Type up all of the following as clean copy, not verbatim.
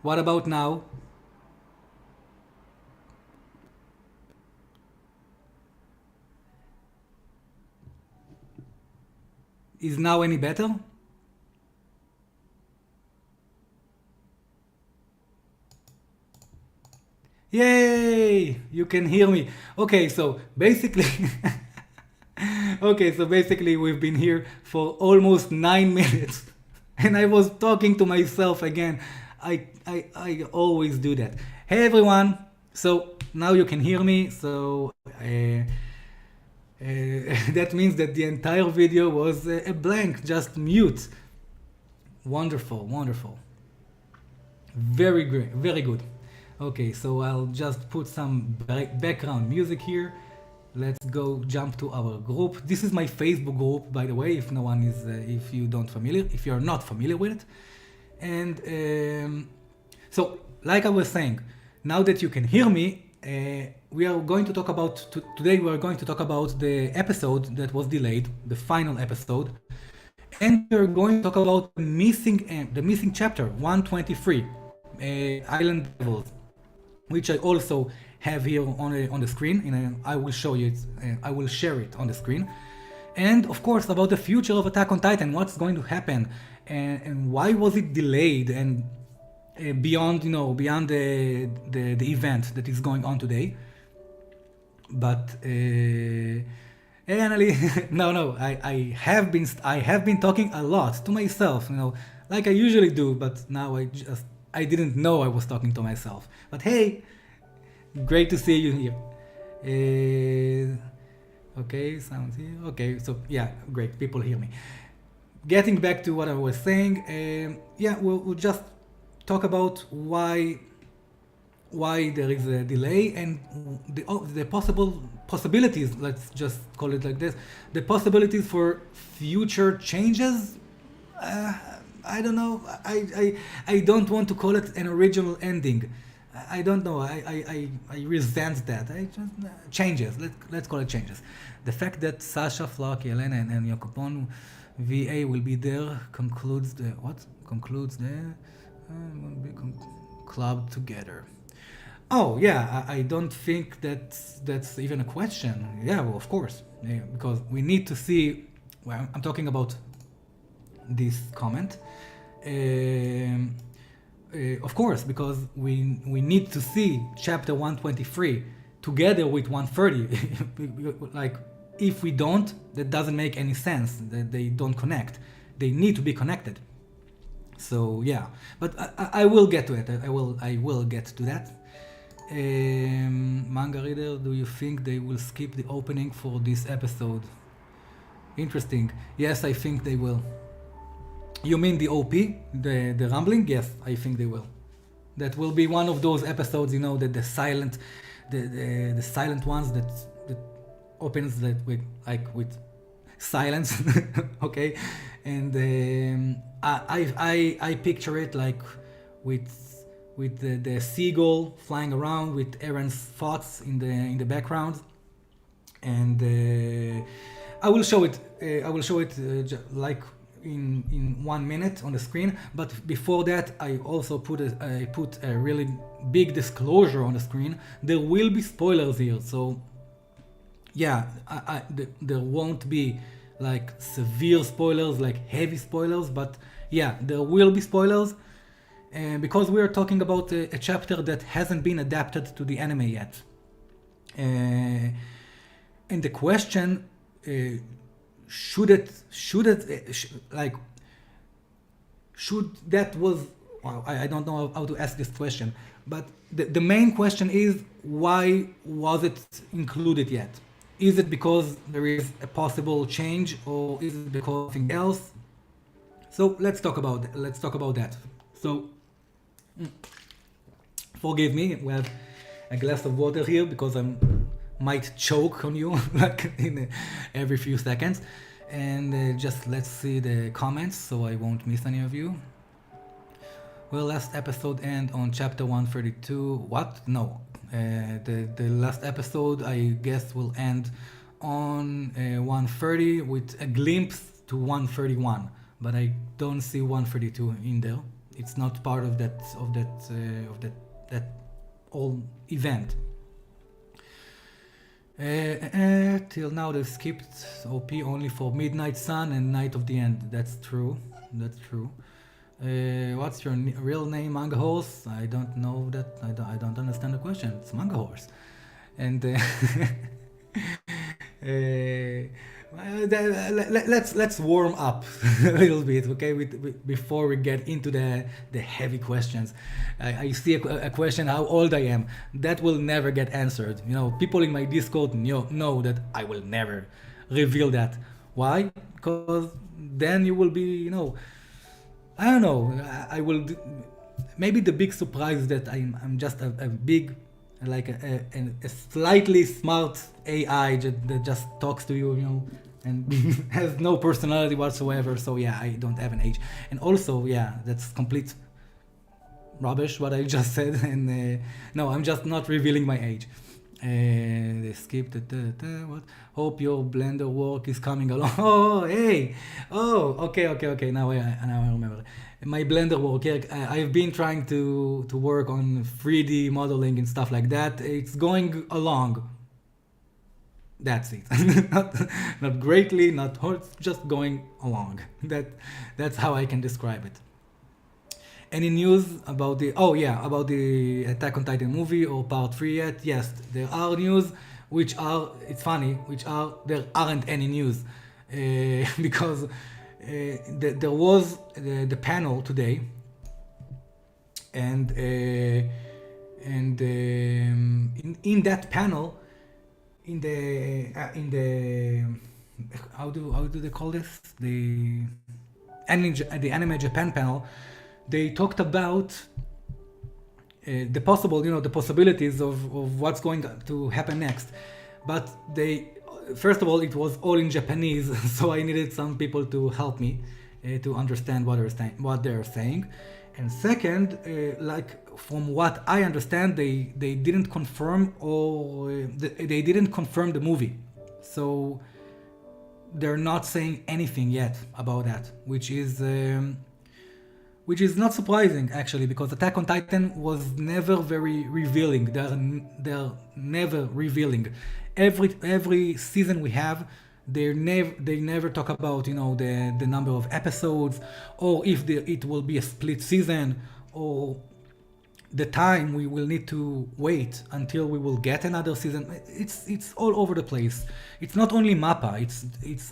What about now? Is now any better? Yay! You can hear me. Okay, so basically, okay, so basically we've been here for almost 9 minutes, and I was talking to myself again. I always do that. Hey everyone. So now you can hear me. So that means that the entire video was a blank, just mute. Wonderful, wonderful. Very great, very good. Okay, so I'll just put some background music here. Let's go jump to our group. This is my Facebook group, by the way, if no one is, if you don't familiar, if you're not familiar with it. And so, like I was saying, now that you can hear me, we are going to talk about today. We are going to talk about the episode that was delayed, the final episode, and we're going to talk about the missing chapter 123, Island Devils, which I also have here on the screen, and I will show you it. I will share it on the screen, and of course about the future of Attack on Titan, what's going to happen, and why was it delayed, and beyond beyond the event that is going on today. But Anally, no, I have been talking a lot to myself, like I usually do, but now I didn't know I was talking to myself. But hey, great to see you here. Okay, sounds here. Okay, so yeah, great, people hear me. Getting back to what I was saying, yeah, we'll just talk about why there is a delay, and the possibilities, let's just call it like this, the possibilities for future changes. I don't know. I don't want to call it an original ending. I don't know. I resent that. I just changes. Let's call it changes. The fact that Sasha, Flock, Yelena, and Yokopon VA will be there concludes the club together. Oh yeah, I don't think that's even a question. Yeah, well, of course, yeah, because we need to see. Well, I'm talking about this comment. Of course, because we need to see chapter 123 together with 130. Like, if we don't, that doesn't make any sense. That they don't connect. They need to be connected. So yeah, but I will get to it. I will get to that. Manga reader, do you think they will skip the opening for this episode? Interesting. Yes, I think they will. You mean the OP, the rumbling? Yes, I think they will. That will be one of those episodes, that the silent ones that opens that with silence, okay, and I picture it like with the seagull flying around with Eren's thoughts in the background, and I will show it. Like in 1 minute on the screen. But before that, I also put a really big disclosure on the screen. There will be spoilers here, so yeah, there won't be like severe spoilers, like heavy spoilers, but yeah, there will be spoilers. Because we are talking about a chapter that hasn't been adapted to the anime yet. And the question, should that was, well, I don't know how to ask this question, but the main question is, why was it included yet? Is it because there is a possible change, or is it because of something else? So let's talk about that. So forgive me, we have a glass of water here because I might choke on you like in every few seconds. And just let's see the comments so I won't miss any of you. Will last episode end on chapter 132? What? No. The last episode, I guess, will end on 130 with a glimpse to 131. But I don't see 132 in there. It's not part of that that whole event. Till now they've skipped OP only for Midnight Sun and Night of the End. That's true. That's true. What's your real name, Manga Horse? I don't know that. I don't understand the question. It's Manga Horse. And let's warm up a little bit, okay? Before we get into the heavy questions. I see a question how old I am. That will never get answered. You know, people in my Discord know that I will never reveal that. Why? Because then you will be, you know, I don't know. I will. Maybe the big surprise is that I'm just a big, like a slightly smart AI that just talks to you, you know, and has no personality whatsoever. So yeah, I don't have an age. And also, yeah, that's complete rubbish what I just said. And no, I'm just not revealing my age. They skipped what? Hope your Blender work is coming along. Oh, hey! Oh, okay. Now I remember. My Blender work, I've been trying to work on 3D modeling and stuff like that. It's going along. That's it. not greatly, not just going along. That's how I can describe it. Any news about the Attack on Titan movie or part 3 yet? Yes, there are news, there aren't any news. Because there was the panel today, and in that panel, in the how do they call this, the Anime Japan panel, they talked about the possibilities of what's going to happen next. But first of all, it was all in Japanese, so I needed some people to help me to understand what they're saying. And second, like from what I understand, they didn't confirm they didn't confirm the movie. So they're not saying anything yet about that, which is not surprising actually, because Attack on Titan was never very revealing. They're never revealing. Every season we have, they never talk about, you know, the number of episodes, or if it will be a split season, or the time we will need to wait until we will get another season. It's all over the place. It's not only MAPPA.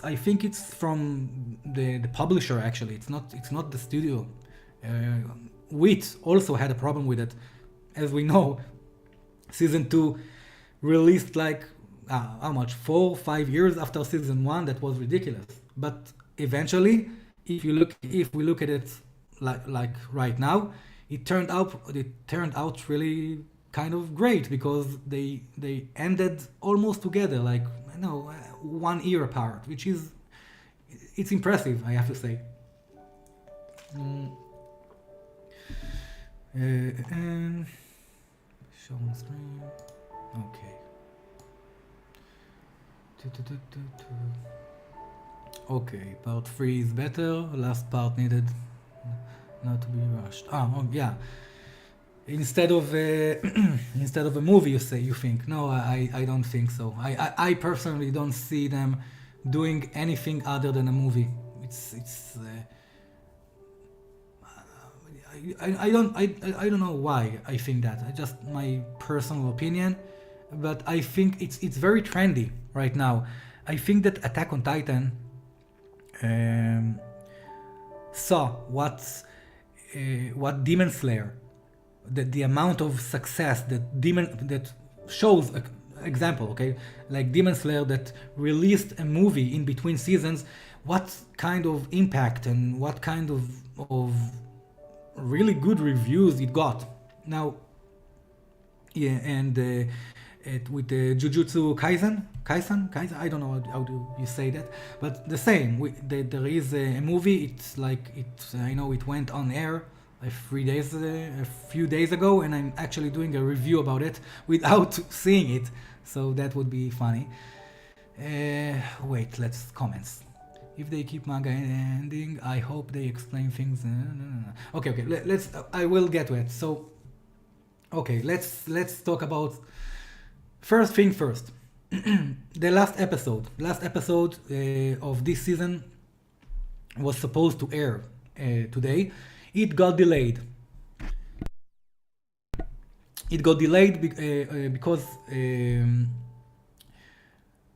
I think it's from the publisher actually. It's not the studio. WIT also had a problem with it. As we know, season 2 released like how much, 4-5 years after season 1. That was ridiculous. But eventually, if we look at it like right now, it turned out really kind of great, because they ended almost together, like, you know, 1 year apart, which is, it's impressive, I have to say. Show on screen. Okay. Okay, part 3 is better. Last part needed not to be rushed. Yeah. Instead of a movie, you think? No, I don't think so. I personally don't see them doing anything other than a movie. I don't know why I think that. It's just my personal opinion, but I think it's very trendy right now. I think that Attack on Titan saw what Demon Slayer, the amount of success that shows example, okay, like Demon Slayer that released a movie in between seasons, what kind of impact and what kind of really good reviews it got. Now, yeah, and with the Jujutsu Kaisen, I don't know how do you say that, but the same. There is a movie. It's like I know it went on air a few days ago, and I'm actually doing a review about it without seeing it. So that would be funny. Wait, let's comments. If they keep manga ending, I hope they explain things. Okay. Let's. I will get to it. So, okay, let's talk about first thing first. The last episode of this season was supposed to air today. It got delayed. Because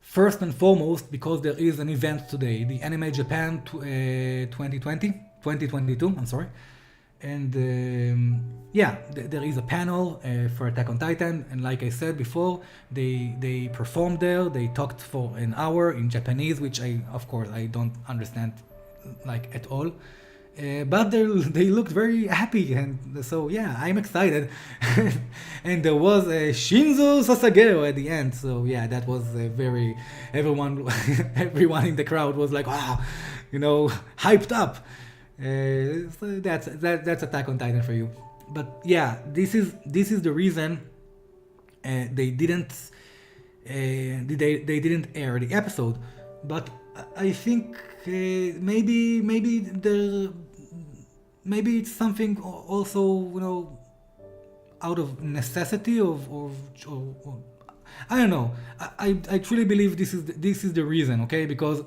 first and foremost, because there is an event today, the Anime Japan 2022, I'm sorry. And there is a panel for Attack on Titan, and like I said before, they performed there. They talked for an hour in Japanese, which I don't understand like at all. But they looked very happy, and so yeah, I'm excited. And there was Shinzo Sasageo at the end, so yeah, that was everyone in the crowd was like, wow, hyped up. So that's Attack on Titan for you. But yeah, this is the reason they didn't air the episode. But I think maybe it's something also out of necessity or I don't know. I truly believe this is the reason, okay? Because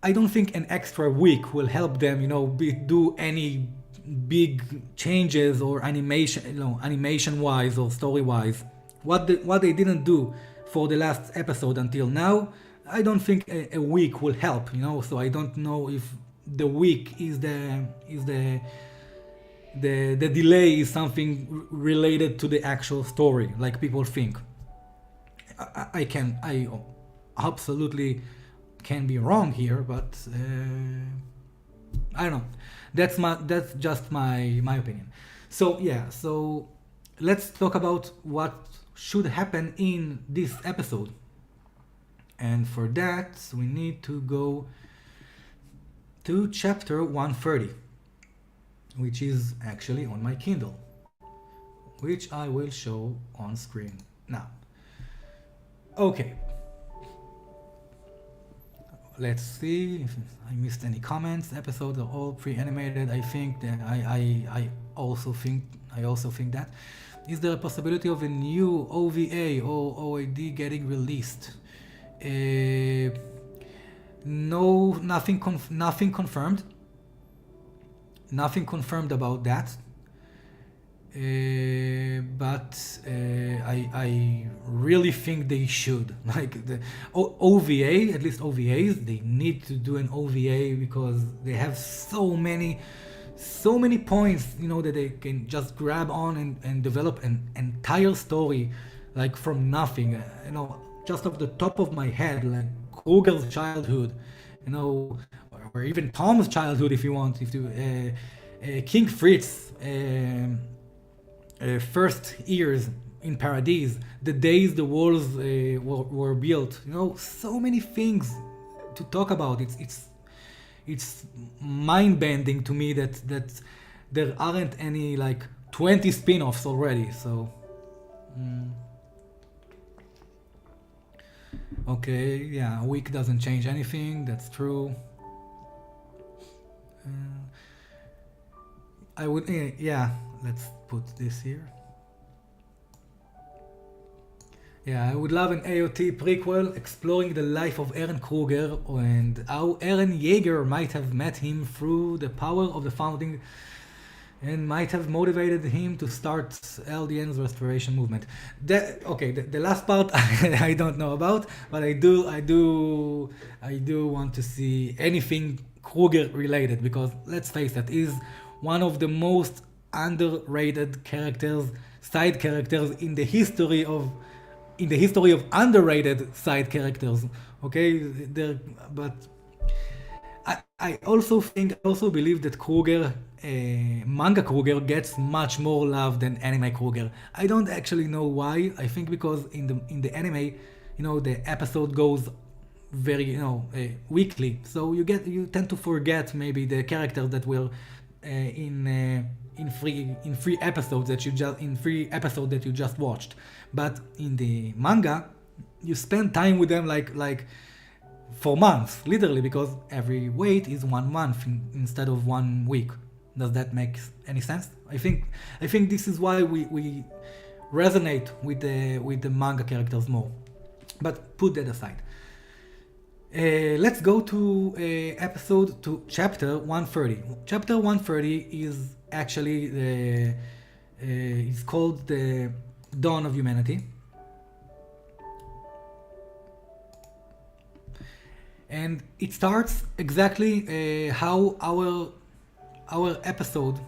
I don't think an extra week will help them, do any big changes or animation wise or story wise. What they didn't do for the last episode until now, I don't think a week will help, So I don't know if the week is the delay is something related to the actual story, like people think. I absolutely can be wrong here, but I don't know. That's just my opinion. So yeah, so let's talk about what should happen in this episode. And for that, we need to go to chapter 130, which is actually on my Kindle, which I will show on screen now. Okay. Let's see if I missed any comments. Episodes are all pre-animated. I think that I also think that. Is there a possibility of a new OVA or OAD getting released? No, nothing confirmed. Nothing confirmed about that. But I really think they should. Like the OVA, at least OVAs, they need to do an OVA because they have so many points, that they can just grab on and develop an entire story, like from nothing. Just off the top of my head, like Kruger's childhood, or even Tom's childhood, if you want, King Fritz. First years in Paradise, the days the walls were built, so many things to talk about. It's mind-bending to me that there aren't any like 20 spin-offs already. So okay, yeah, a week doesn't change anything. That's true. I would, let's put this here. Yeah, I would love an AOT prequel exploring the life of Eren Kruger and how Eren Yaeger might have met him through the power of the founding and might have motivated him to start LDN's restoration movement. The last part I don't know about, but I do want to see anything Kruger related, because let's face it, is one of the most underrated side characters in the history of underrated side characters. Okay, but I also believe that Kruger, manga Kruger, gets much more love than anime Kruger. I don't actually know why. I think because in the anime, the episode goes very weekly, so you tend to forget maybe the characters that were in three episodes that you just watched. But in the manga, you spend time with them like for months, literally, because every wait is 1 month instead of 1 week. Does that make any sense? I think this is why we resonate with the manga characters more. But put that aside. Let's go to chapter 130. Chapter 130 is actually it's called the Dawn of Humanity. And it starts exactly how our episode,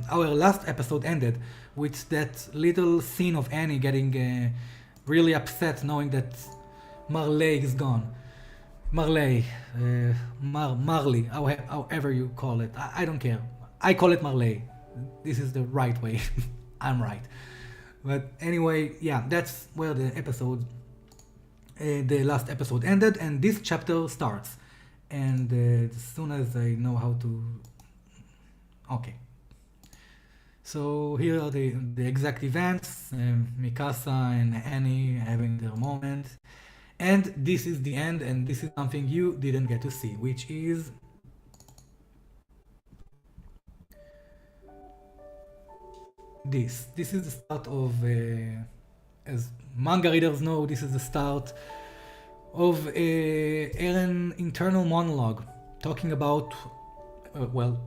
our last episode ended, with that little scene of Annie getting really upset knowing that Marley is gone. Marley, Marley, however you call it. I don't care. I call it Marley. This is the right way. I'm right. But anyway, yeah, that's where the last episode ended, and this chapter starts. And as soon as I know how to... Okay. So here are the exact events. Mikasa and Annie having their moment. And this is the end, and this is something you didn't get to see, which is... This is the start of, as manga readers know, this is the start of Eren's internal monologue, talking about,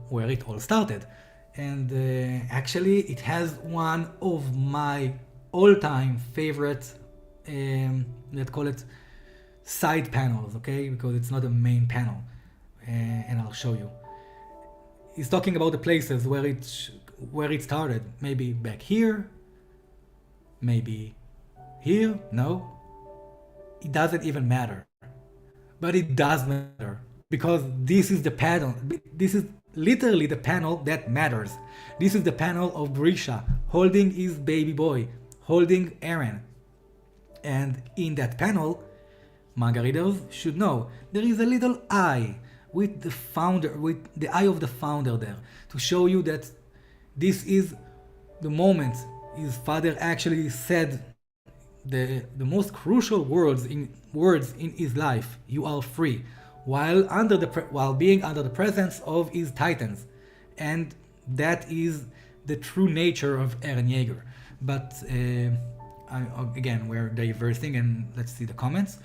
where it all started. And actually, it has one of my all-time favorite, let's call it, side panels, okay? Because it's not a main panel, and I'll show you. He's talking about the places where it started. Maybe back here, maybe here. No, it doesn't even matter. But it does matter, because this is the panel. This is literally the panel that matters. This is the panel of Grisha holding his baby boy, holding Eren. And in that panel, manga readers should know, there is a little eye with the founder, with the eye of the founder there, to show you that this is the moment his father actually said the most crucial words in his life: "You are free," while being under the presence of his titans, and that is the true nature of Eren Yaeger. But again, we're diversing, and let's see the comments.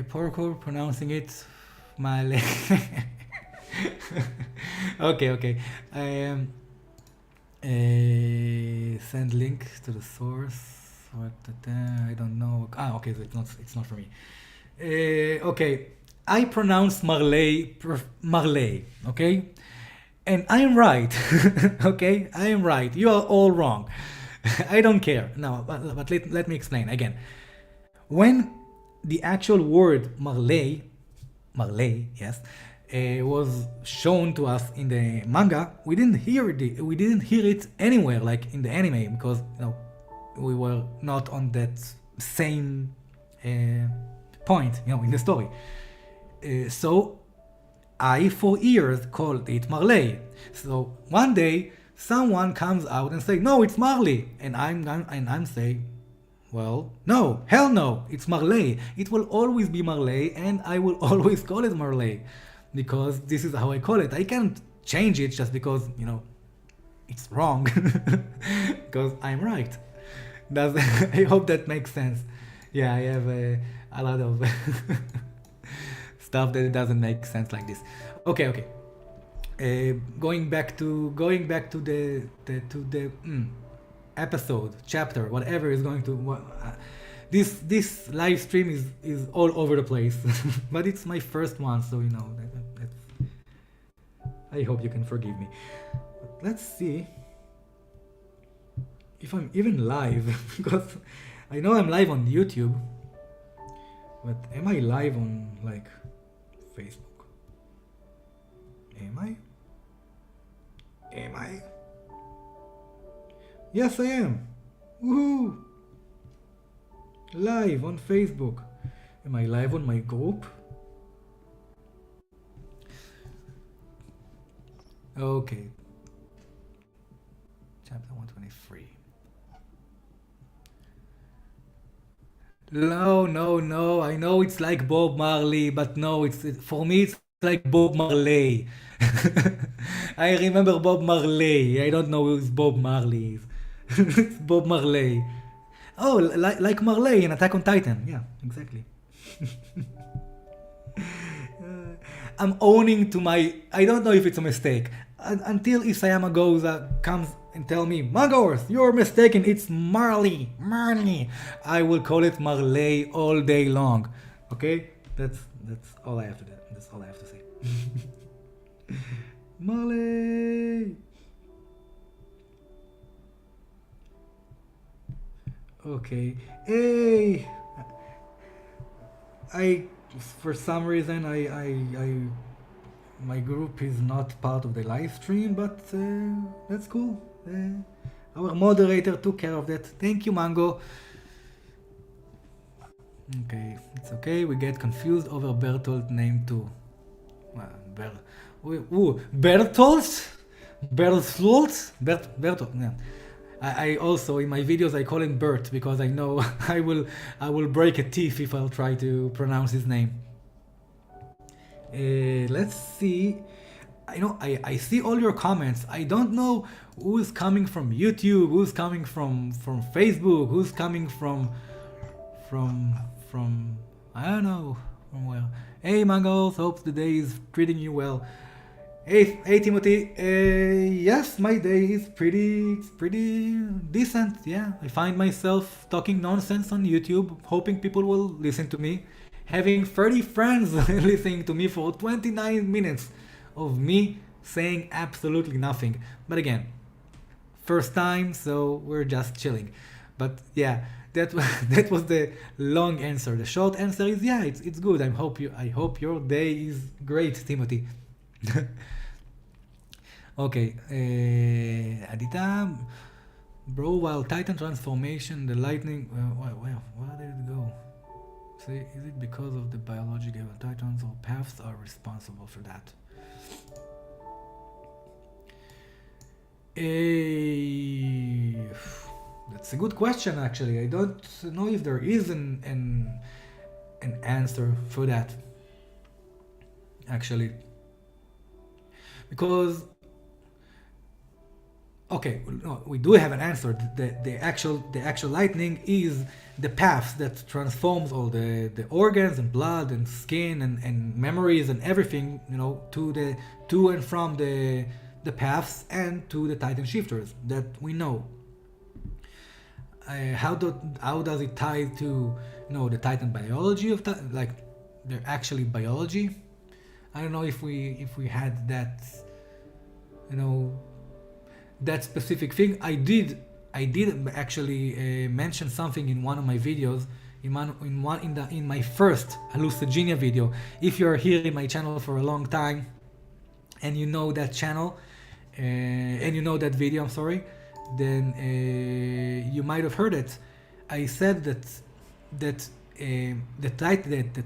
Porco pronouncing it Male. Okay. Send link to the source. What? I don't know. Okay, so it's not for me. Okay, I pronounce Marley. Okay, and I am right. Okay, I am right. You are all wrong. I don't care. No, but let me explain again. When the actual word Marley, yes, was shown to us in the manga, we didn't hear it anywhere, like in the anime, because we were not on that same point, in the story. So I, for years, called it Marley. So one day, someone comes out and say, "No, it's Marley," and I'm saying, well, no, hell no, it's Marley. It will always be Marley, and I will always call it Marley, because this is how I call it. I can't change it just because, it's wrong, because I'm right. I hope that makes sense. Yeah, I have a lot of stuff that doesn't make sense like this. Okay. Going back to the episode, chapter, whatever is going to. This live stream is all over the place, but it's my first one, so I hope you can forgive me. Let's see if I'm even live, because I know I'm live on YouTube, but am I live on Facebook? Am I? Yes, I am. Woohoo! Live on Facebook. Am I live on my group? Okay. Chapter 123. No. I know it's like Bob Marley, but no, for me it's like Bob Marley. I remember Bob Marley. I don't know who's Bob Marley is. It's Bob Marley. Oh, like Marley in Attack on Titan. Yeah, exactly. I'm owning to my. I don't know if it's a mistake. Until Isayama comes and tell me, Magors, you're mistaken. It's Marley. I will call it Marley all day long. Okay, that's all I have to do. That's all I have to say. Marley. Okay. Hey. I for some reason my group is not part of the live stream, but that's cool. Our moderator took care of that. Thank you, Mango. Okay, it's okay. We get confused over Bertolt name too. Bertolt? Bertolt. Yeah. I also in my videos I call him Bert because I know I will break a teeth if I'll try to pronounce his name. Let's see. I see all your comments. I don't know who's coming from YouTube, who's coming from Facebook, who's coming from I don't know from where. Hey Mangos, hope the day is treating you well. Hey Timothy. Yes, my day is pretty decent. Yeah, I find myself talking nonsense on YouTube, hoping people will listen to me. Having 30 friends listening to me for 29 minutes of me saying absolutely nothing. But again, first time, so we're just chilling. But yeah, that that was the long answer. The short answer is yeah, it's good. I hope your day is great, Timothy. Okay, Adita, bro. While Titan transformation, the lightning. Where did it go? Say, is it because of the biological Titans or paths are responsible for that? That's a good question, actually. I don't know if there is an answer for that, actually, because okay, no, we do have an answer. The actual lightning is the path that transforms all the organs and blood and skin and memories and everything, to and from the paths and to the Titan shifters that we know. How does it tie to the Titan biology of like their actually biology? I don't know if we had that that specific thing. I did actually mention something in one of my videos, in my first hallucigenia video. If you're here in my channel for a long time and you know that channel and you know that video, I'm sorry, then you might have heard it. I said that the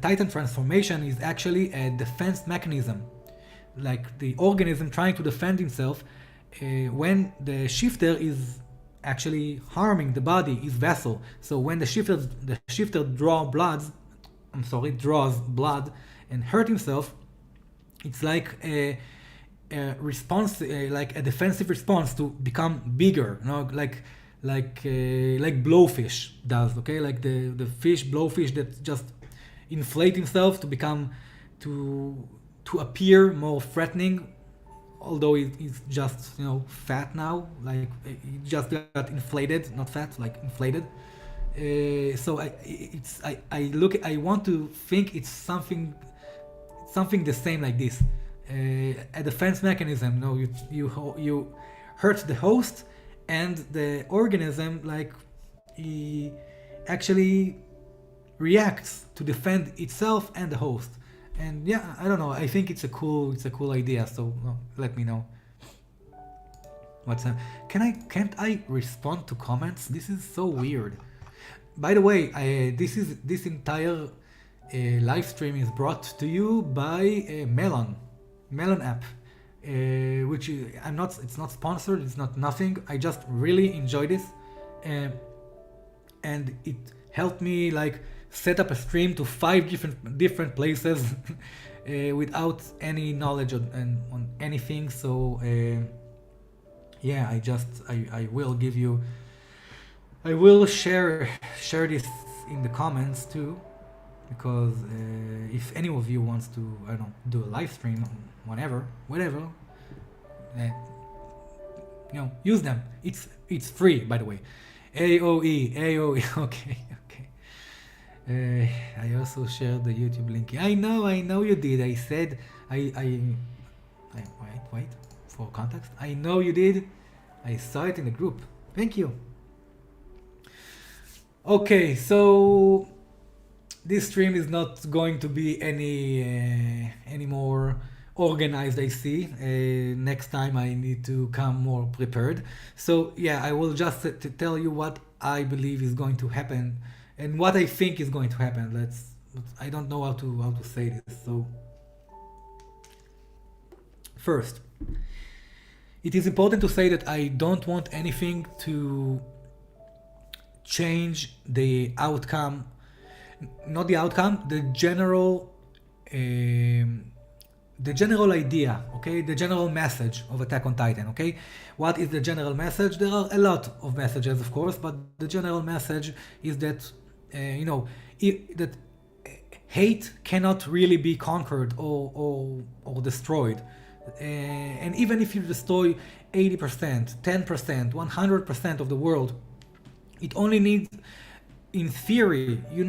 Titan transformation is actually a defense mechanism, like the organism trying to defend itself when the shifter is actually harming the body, his vessel. So when the shifter draws blood and hurt himself, it's like a response, like a defensive response to become bigger, like blowfish does. Okay, like the blowfish that just inflate himself to become to appear more threatening, although he's just fat now, like he just got inflated, not fat, like inflated. So I want to think it's something the same like this, a defense mechanism. You hurt the host and the organism, like he actually reacts to defend itself and the host. And yeah, I don't know. I think it's a cool idea. So let me know. What's up? Can't I respond to comments? This is so weird. By the way, this entire live stream is brought to you by Melon app, which it's not sponsored. It's not nothing. I just really enjoy this, and it helped me like set up a stream to 5 different places without any knowledge on anything. So yeah, I will give you, I will share this in the comments too, because if any of you wants to, I don't know, do a live stream, whatever, use them. It's free, by the way. AOE. Okay. I also shared the YouTube link. I know you did. I said wait for context. I know you did. I saw it in the group. Thank you. Okay, so this stream is not going to be any more organized, I see. Next time I need to come more prepared. So yeah, I will just to tell you what I believe is going to happen and what I think is going to happen. I don't know how to say this. So first, it is important to say that I don't want anything to change the outcome, not the outcome, the general idea, okay? The general message of Attack on Titan, okay? What is the general message? There are a lot of messages, of course, but the general message is that, that hate cannot really be conquered or destroyed. And even if you destroy 80%, 10%, 100% of the world, it only needs, in theory, you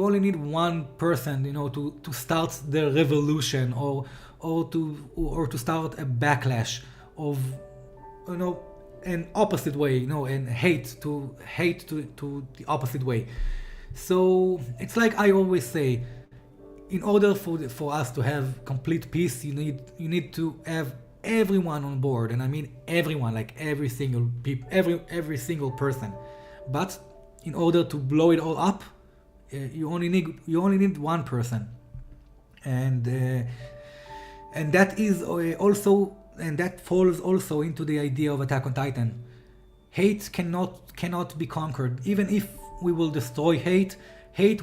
only need one person, to start the revolution or to start a backlash of, an opposite way, and hate to the opposite way. So it's like I always say, in order for us to have complete peace, you need to have everyone on board, and I mean everyone, like every single person. But in order to blow it all up, you only need one person, and that is also, and that falls also into the idea of Attack on Titan. Hate cannot be conquered. Even if we will destroy hate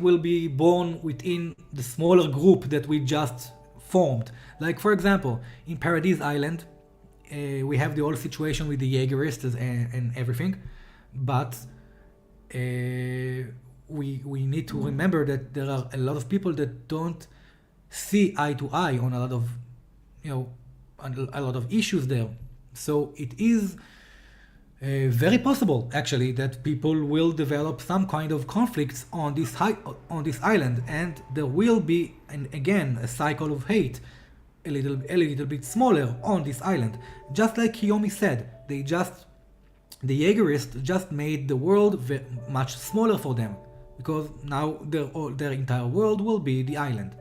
will be born within the smaller group that we just formed. Like for example, in Paradise Island, we have the whole situation with the Jaegerists and everything, but we need to remember that there are a lot of people that don't see eye to eye on a lot of issues there. So it is very possible, actually, that people will develop some kind of conflicts on this island, and there will be, again, a cycle of hate, a little bit smaller on this island. Just like Kiyomi said, the Jaegerists just made the world much smaller for them, because now their entire world will be the island.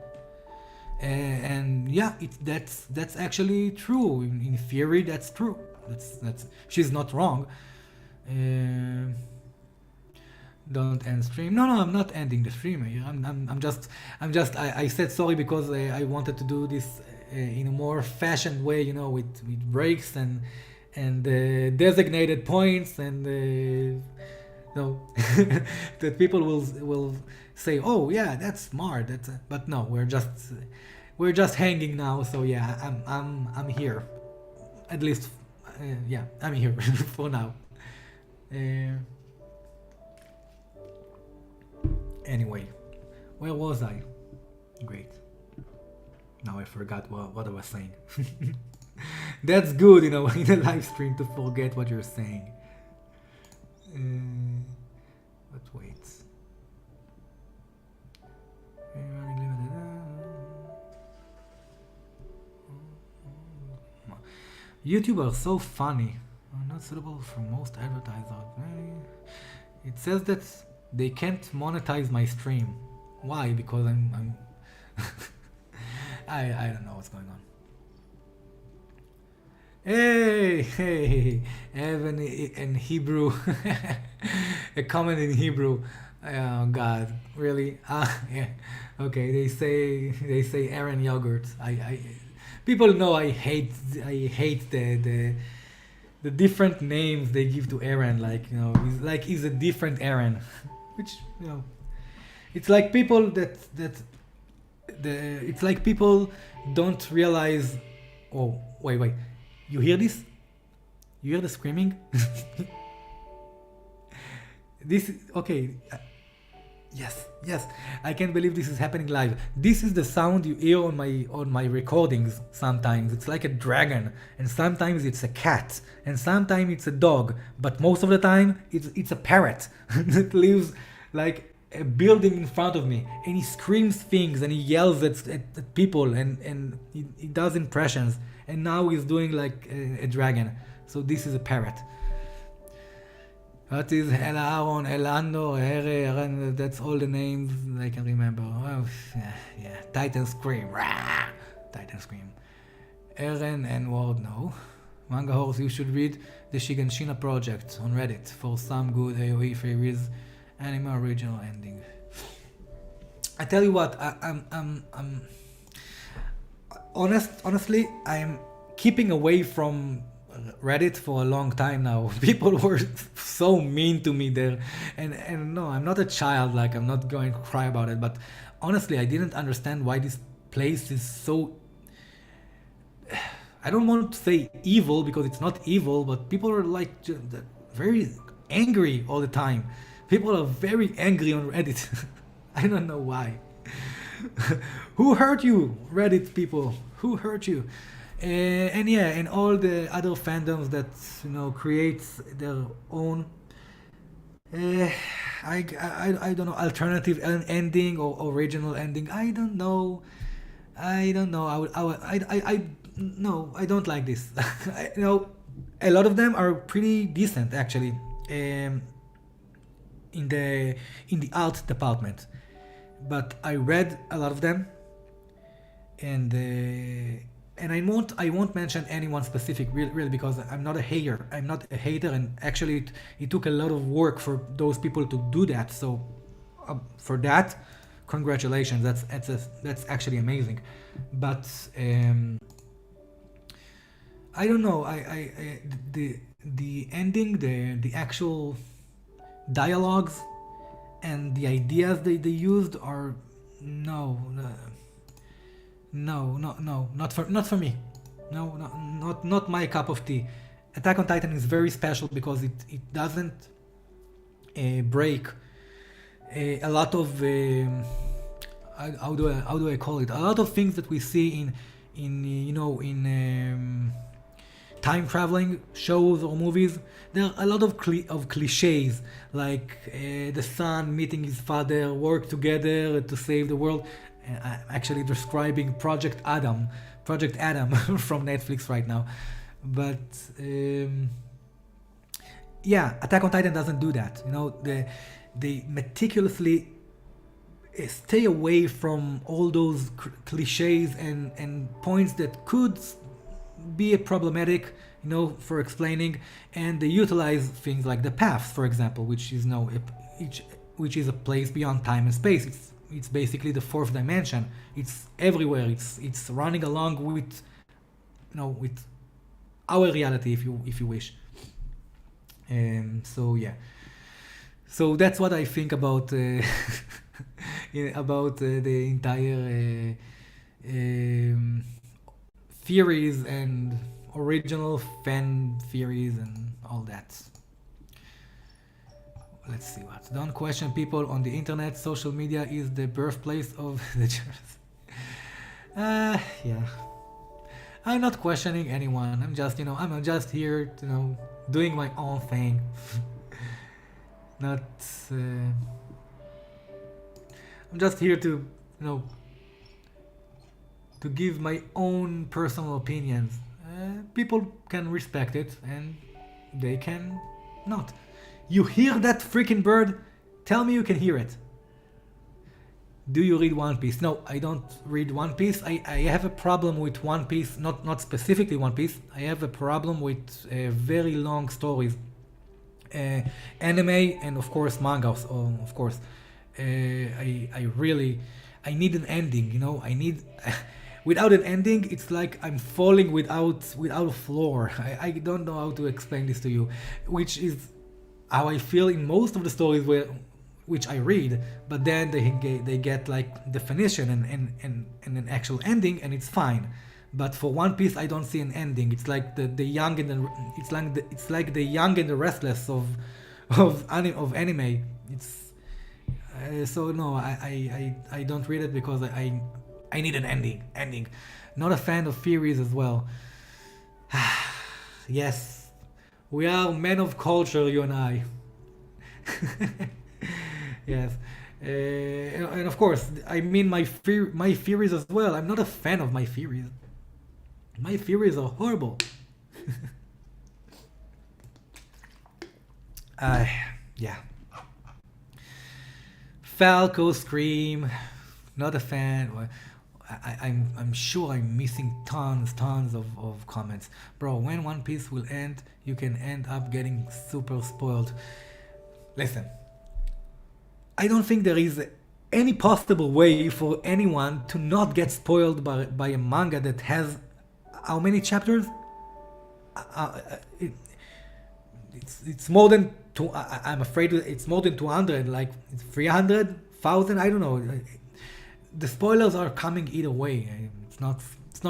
And yeah, that's actually true. In theory, that's true. That's she's not wrong. Don't end stream. No, I'm not ending the stream. I said sorry because I wanted to do this in a more fashioned way, with breaks and designated points, and that people will say, oh yeah, that's smart. But no, we're just hanging now. So yeah, I'm here, at least. Yeah, I'm here for now. Anyway, where was I? Great. Now I forgot what I was saying. That's good, in a live stream, to forget what you're saying. But wait. YouTube are so funny. Not suitable for most advertisers. It says that they can't monetize my stream. Why? Because I'm I don't know what's going on. Hey, Evan in Hebrew. A comment in Hebrew. Oh God, really? Yeah. Okay, they say Eren Yogurt. People know I hate the different names they give to Eren. Like, he's a different Eren. which it's like people it's like people don't realize. Oh, wait, you hear this? You hear the screaming? This is okay. Yes, I can't believe this is happening live. This is the sound you hear on my recordings. Sometimes it's like a dragon, and sometimes it's a cat, and sometimes it's a dog, but most of the time it's a parrot that lives like a building in front of me, and he screams things and he yells at people, and he does impressions, and now he's doing like a dragon. So this is a parrot. What is El Aaron, Elando, Eren, that's all the names I can remember. Oh, yeah. Titan Scream. Rah! Titan Scream. Eren and Ward, no. Manga Horse, you should read the Shiganshina Project on Reddit for some good AoE theories. Anime original ending. I tell you what, I'm honestly, I'm keeping away from Reddit for a long time now. People were so mean to me there, and no, I'm not a child, like I'm not going to cry about it, but honestly I didn't understand why this place is so, I don't want to say evil because it's not evil, but people are like very angry all the time. People are very angry on Reddit. I don't know why. Who hurt you, Reddit people? Who hurt you? And all the other fandoms that creates their own I don't know, alternative ending or original ending. I don't know. No, I don't like this. A lot of them are pretty decent actually. In the art department, but I read a lot of them, and I won't mention anyone specific really because I'm not a hater. And actually it took a lot of work for those people to do that. So for that, congratulations. That's actually amazing. But I don't know. The ending, the actual dialogues and the ideas they used are not for me. Not my cup of tea. Attack on Titan is very special because it doesn't break a lot of how do I call it, a lot of things that we see in time traveling shows or movies. There are a lot of cliches, like the son meeting his father, work together to save the world. I'm actually describing Project Adam from Netflix right now. But Attack on Titan doesn't do that. They meticulously stay away from all those cliches and points that could be problematic, for explaining, and they utilize things like the paths, for example, which is a place beyond time and space. It's basically the fourth dimension. It's everywhere. It's running along with our reality, if you wish. So that's what I think about about the entire theories and original fan theories and all that. Let's see what. Don't question people on the internet. Social media is the birthplace of the church. I'm not questioning anyone. I'm just, I'm just here, doing my own thing. Not. I'm just here to, to give my own personal opinions. People can respect it, and they can not. You hear that freaking bird? Tell me you can hear it. Do you read One Piece? No, I don't read One Piece. I have a problem with One Piece, not specifically One Piece. I have a problem with very long stories. Anime and of course manga, of course. I need an ending, I need... Without an ending, it's like I'm falling without a floor. I don't know how to explain this to you, which is how I feel in most of the stories which I read, but then they get like definition and an actual ending, and it's fine. But for One Piece, I don't see an ending. It's like the young and it's like the young and the restless of anime. It's so no, I don't read it because I need an ending. Not a fan of theories as well. Yes, we are men of culture, you and I. Yes. And of course, I mean my theories as well. I'm not a fan of my theories. My theories are horrible. Yeah. Falco scream. Not a fan. I'm sure I'm missing tons of comments. Bro, when One Piece will end, you can end up getting super spoiled. Listen, I don't think there is any possible way for anyone to not get spoiled by a manga that has how many chapters? It's more than two. I'm afraid it's more than 200, like 300,000. I don't know. The spoilers are coming either way. It's not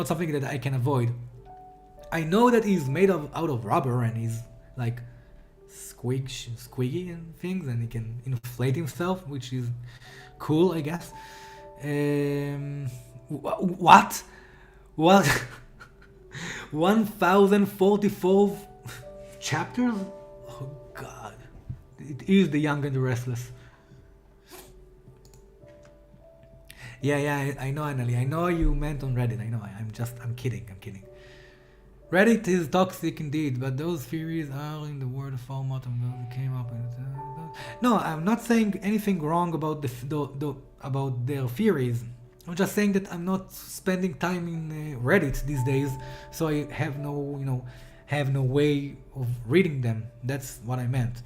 something that I can avoid. I know that he's made out of rubber and he's like squeaky and things, and he can inflate himself, which is cool, I guess. What? 1044 chapters? Oh god. It is the young and the restless. Yeah, I know, Annalie. I know you meant on Reddit. I know. I'm kidding. Reddit is toxic indeed, but those theories are in the word format and came up. No, I'm not saying anything wrong about about their theories. I'm just saying that I'm not spending time in Reddit these days, so I have no way of reading them. That's what I meant.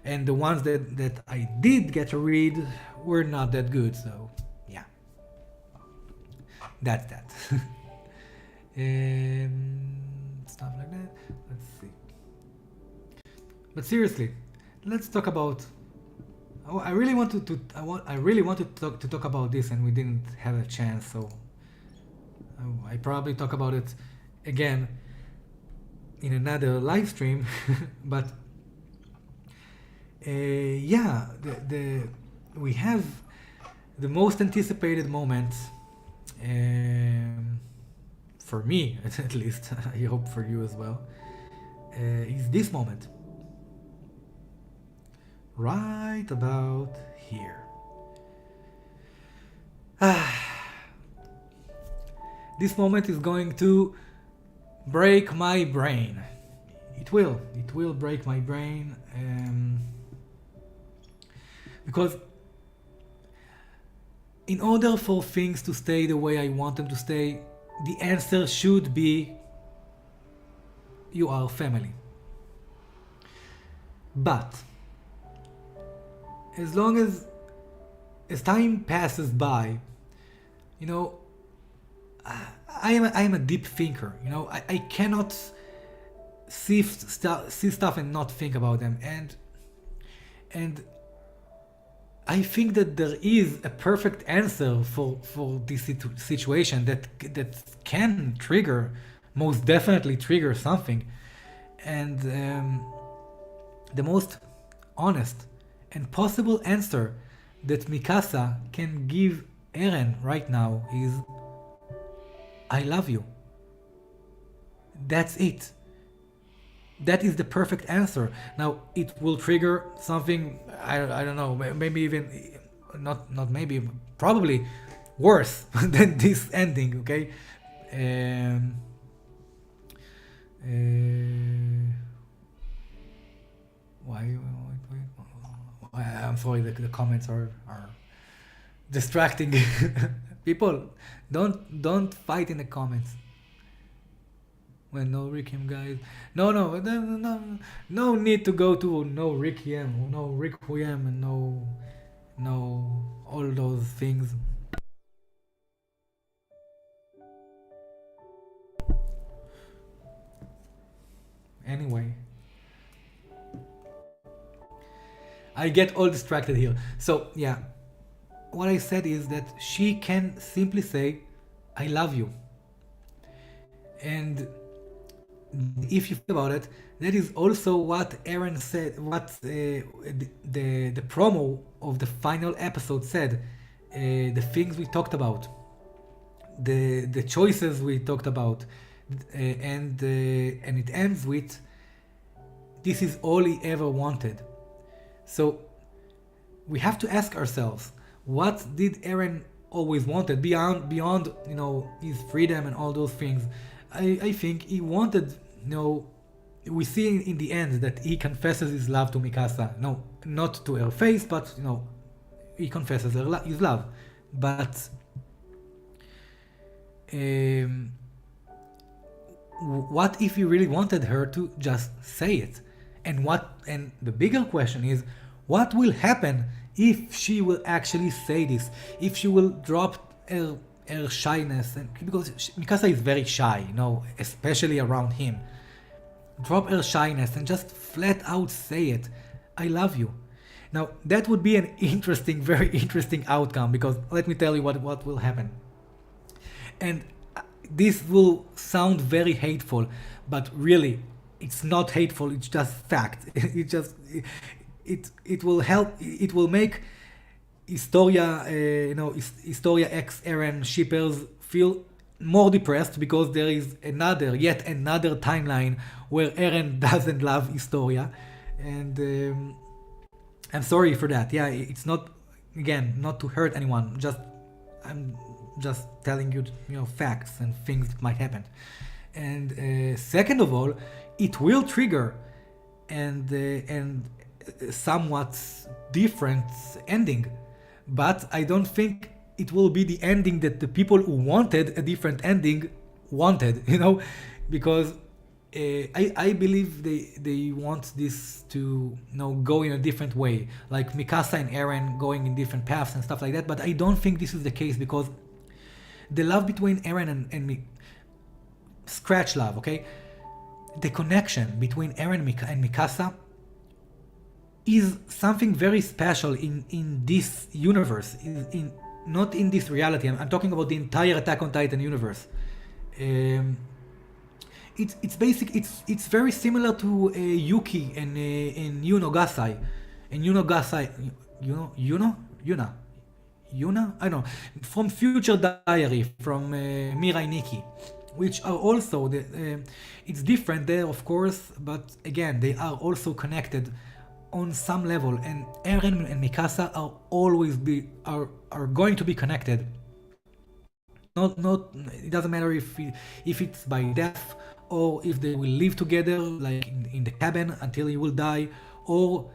And the ones that I did get to read were not that good, so yeah. That's that. Stuff like that. Let's see. But seriously, let's talk about. I really wanted to talk about this, and we didn't have a chance. So I probably talk about it again in another live stream. But yeah, we have the most anticipated moment. For me, at least, I hope for you as well, is this moment. Right about here. This moment is going to break my brain. It will break my brain, because in order for things to stay the way I want them to stay, the answer should be you are family. But as long as time passes by, I am a deep thinker. I cannot see stuff and not think about them, and I think that there is a perfect answer for this situation that can most definitely trigger something, and the most honest and possible answer that Mikasa can give Eren right now is, I love you. That's it. That is the perfect answer. Now it will trigger something, I don't know, maybe even not maybe, probably worse than this ending. Okay. Why? I'm sorry. The comments are distracting. People, don't fight in the comments. When no Requiem, guys. No need to go to no Requiem, no Requiem, and no all those things. Anyway, I get all distracted here. So yeah, what I said is that she can simply say, I love you. And if you think about it, that is also what Eren said, what the promo of the final episode said, the things we talked about, the choices we talked about, and it ends with, this is all he ever wanted. So we have to ask ourselves, what did Eren always wanted beyond his freedom and all those things? I think he wanted, we see in the end that he confesses his love to Mikasa. No, not to her face, but he confesses his love. But what if he really wanted her to just say it? And the bigger question is, what will happen if she will actually say this? If she will drop her shyness, and because Mikasa is very shy, especially around him. Drop her shyness and just flat out say it. I love you. Now that would be an interesting, very interesting outcome, because let me tell you what will happen. And this will sound very hateful, but really, it's not hateful. It's just fact. It will help. It will make Historia, Historia X Eren shippers feel more depressed, because there is yet another timeline where Eren doesn't love Historia, and I'm sorry for that. Yeah, it's not, again, not to hurt anyone. I'm just telling you, facts and things that might happen. And second of all, it will trigger and somewhat different ending, but I don't think it will be the ending that the people who wanted a different ending wanted, because I believe they want this to go in a different way, like Mikasa and Eren going in different paths and stuff like that. But I don't think this is the case, because the love between Eren and me, scratch love, okay? The connection between Eren and Mikasa is something very special in this universe, not in this reality. I'm talking about the entire Attack on Titan universe. It's basic. It's very similar to Yuki and in Yuno Gasai. And Yuno Gasai, Yuna? I don't know. From Future Diary, from Mirai Nikki, which are also it's different there, of course, but again, they are also connected on some level. And Eren and Mikasa are going to be connected. Not it doesn't matter if it's by death, or if they will live together, like in the cabin until he will die, or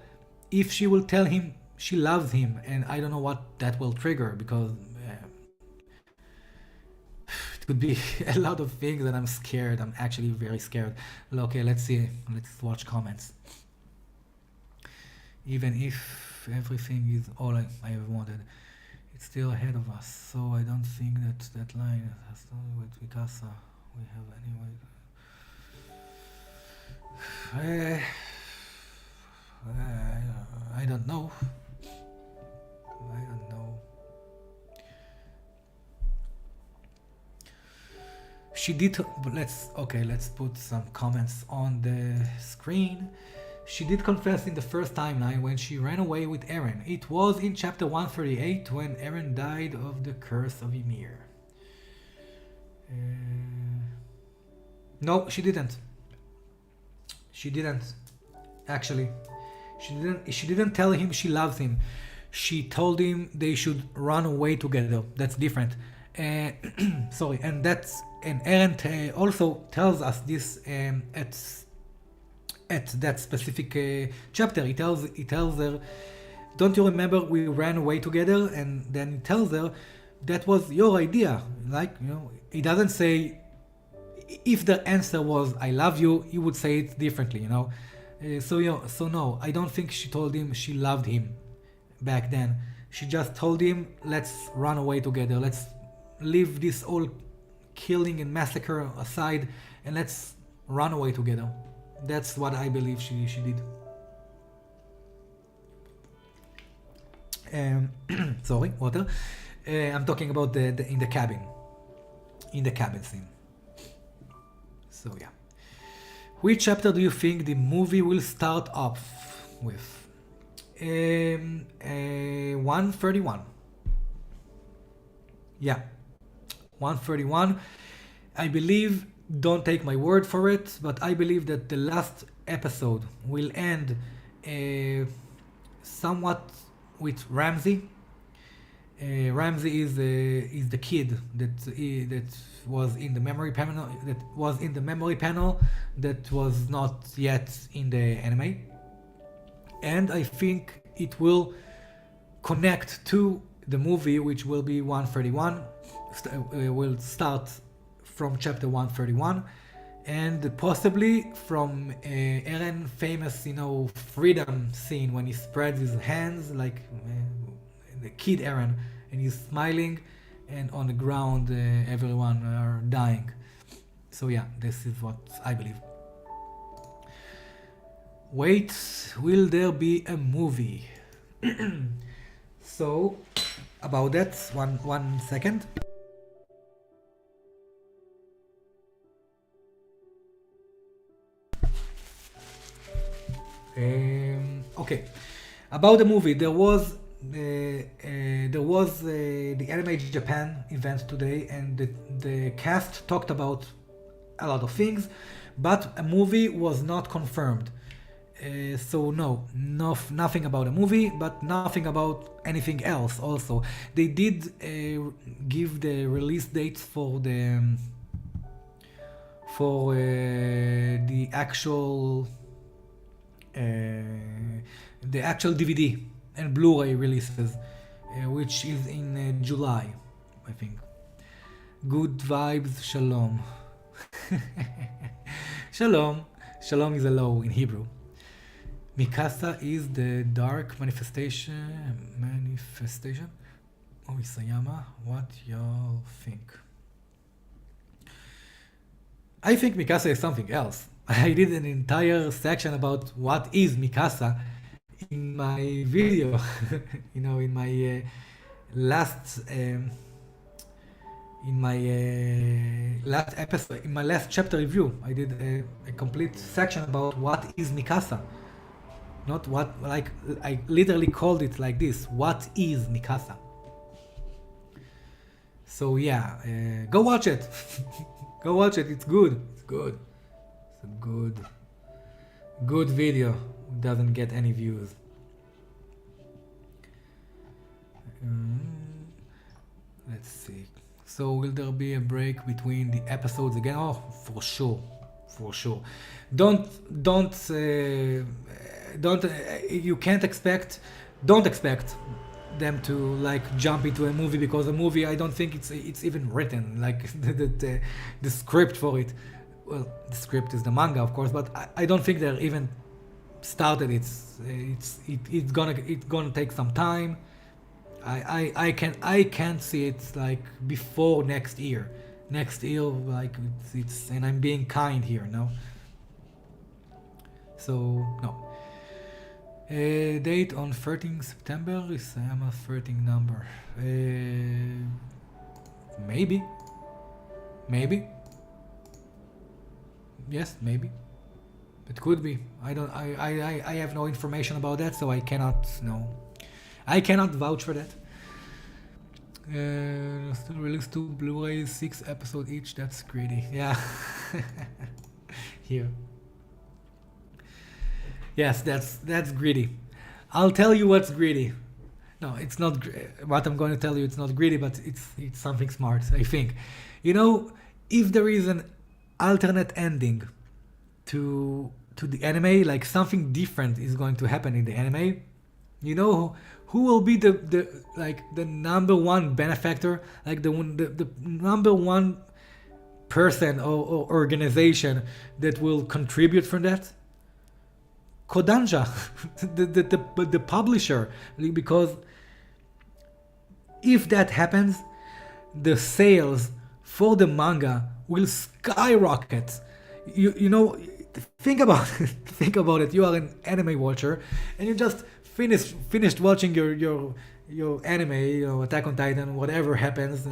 if she will tell him she loves him. And I don't know what that will trigger, because it could be a lot of things, and I'm scared. I'm actually very scared. Okay, let's see. Let's watch comments. Even if everything is all I have wanted, it's still ahead of us. So I don't think that line has to do with Mikasa. We have anyway. I don't know. She did. Let's put some comments on the screen. She did confess in the first timeline when she ran away with Eren. It was in chapter 138 when Eren died of the curse of Ymir. No, she didn't. She didn't. Actually, she didn't tell him she loves him. She told him they should run away together. That's different. Sorry, and Eren also tells us this at that specific chapter. He tells her, "Don't you remember we ran away together?" And then he tells her, "That was your idea." Like, he doesn't say. If the answer was "I love you," he would say it differently, So no, I don't think she told him she loved him back then. She just told him, "Let's run away together. Let's leave this all killing and massacre aside, and let's run away together." That's what I believe she did. Sorry, water. I'm talking about the in the cabin scene. So yeah. Which chapter do you think the movie will start off with? 131. Yeah, 131. I believe, don't take my word for it, but I believe that the last episode will end somewhat with Ramsey. Ramsey is the kid that was in the memory panel that was not yet in the anime, and I think it will connect to the movie, which will be 131. Will start from chapter 131, and possibly from Eren famous, freedom scene when he spreads his hands like the kid Eren, and he's smiling, and on the ground everyone are dying. So yeah, this is what I believe. Wait, will there be a movie? So about that, one second. Okay, about the movie, there was the Anime Japan event today, and the cast talked about a lot of things, but a movie was not confirmed. So nothing about a movie, but nothing about anything else. Also, they did give the release dates for the actual DVD and Blu-ray releases, which is in July, I think. Good vibes, shalom. Shalom. Shalom is hello in Hebrew. Mikasa is the dark manifestation. Oh, Isayama, what y'all think? I think Mikasa is something else. I did an entire section about what is Mikasa in my video, in my last episode, in my last chapter review. I did a complete section about what is Mikasa. Not what, like, I literally called it like this. What is Mikasa? So yeah, go watch it. Go watch it. It's good. It's good. It's a good video. Doesn't get any views. Let's see. So will there be a break between the episodes again? Oh, for sure. Don't you can't expect, don't expect them to like jump into a movie, because a movie, I don't think it's even written, like the script for it. Well, the script is the manga, of course, but I don't think they're even started. It's gonna take some time. I can't see it like before next year, like it's and I'm being kind here, no. So no. Date on 13 September is a 13 number. Maybe. Yes, maybe. It could be. I have no information about that, so I cannot vouch for that. Still released 2 Blu-rays, 6 episodes each. That's greedy. Yeah. Here. Yes, that's greedy. I'll tell you what's greedy. No, it's not. What I'm going to tell you, it's not greedy, but it's something smart, I think. If there is an alternate ending to the anime, like something different is going to happen in the anime, who will be the number one benefactor, like the number one person or organization that will contribute from that? Kodansha, the publisher, because if that happens, the sales for the manga will skyrocket. Think about it. You are an anime watcher, and you just finished watching your anime, Attack on Titan, whatever happens,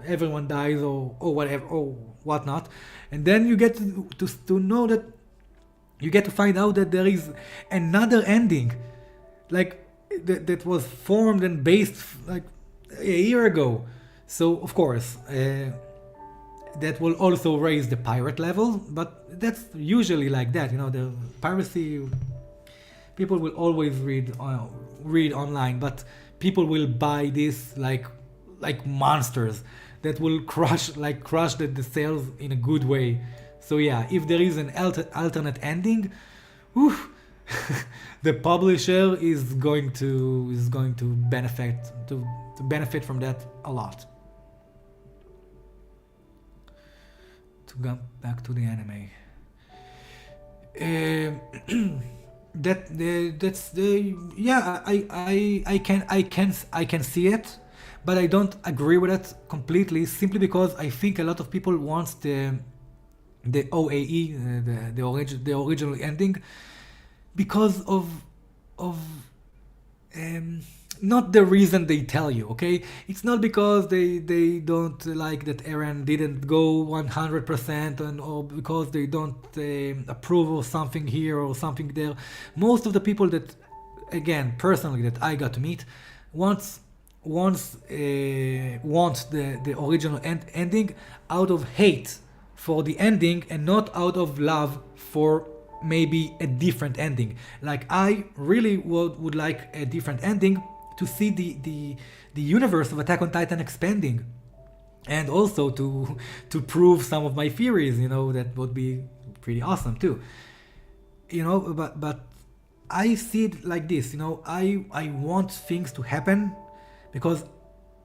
everyone dies or whatever or whatnot, and then you get to know that you get to find out that there is another ending, like that was formed and based like a year ago. So of course, that will also raise the pirate level, but that's usually like that. The piracy, people will always read online, but people will buy this like monsters that will crush the sales in a good way. So yeah, if there is an alternate ending, whew, the publisher is going to benefit from that a lot. To go back to the anime, that's the yeah, I can see it, but I don't agree with it completely, simply because I think a lot of people wants the OAE, the original ending, because of not the reason they tell you, okay? It's not because they don't like that Eren didn't go 100% or because they don't approve of something here or something there. Most of the people that, again, personally, that I got to meet, want the original ending out of hate for the ending and not out of love for maybe a different ending. Like, I really would like a different ending to see the universe of Attack on Titan expanding, and also to prove some of my theories. That would be pretty awesome too. But I see it like this. I want things to happen because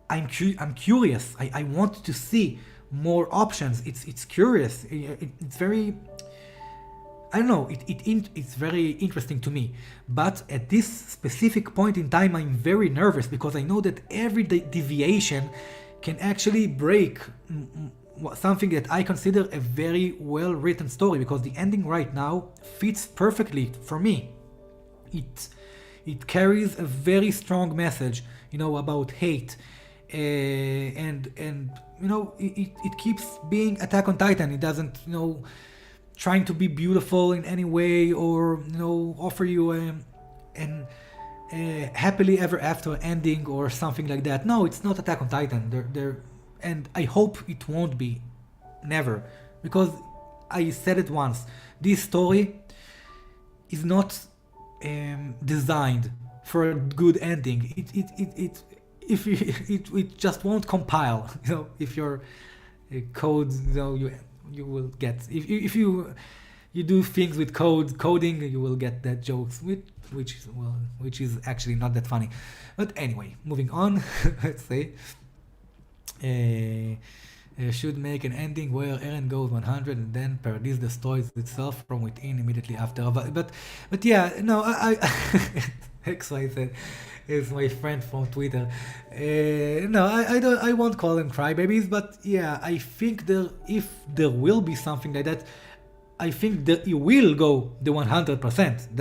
I'm curious. I want to see more options. It's curious. It's very, I don't know, it's very interesting to me. But at this specific point in time, I'm very nervous because I know that every deviation can actually break something that I consider a very well written story, because the ending right now fits perfectly for me. It carries a very strong message, about hate, and it keeps being Attack on Titan. It doesn't, trying to be beautiful in any way, or offer you a happily ever after ending or something like that. No, it's not Attack on Titan. And I hope it won't be, never, because I said it once. This story is not designed for a good ending. It just won't compile. If your code, you will get, if you do things with coding, you will get that jokes, which is actually not that funny. But anyway, moving on. Let's say should make an ending where Eren goes 100 and then Paradise destroys itself from within immediately after. But yeah, no, I XY said is my friend from Twitter. No, I won't call them crybabies, but yeah, I think if there will be something like that, I think that it will go the 100%.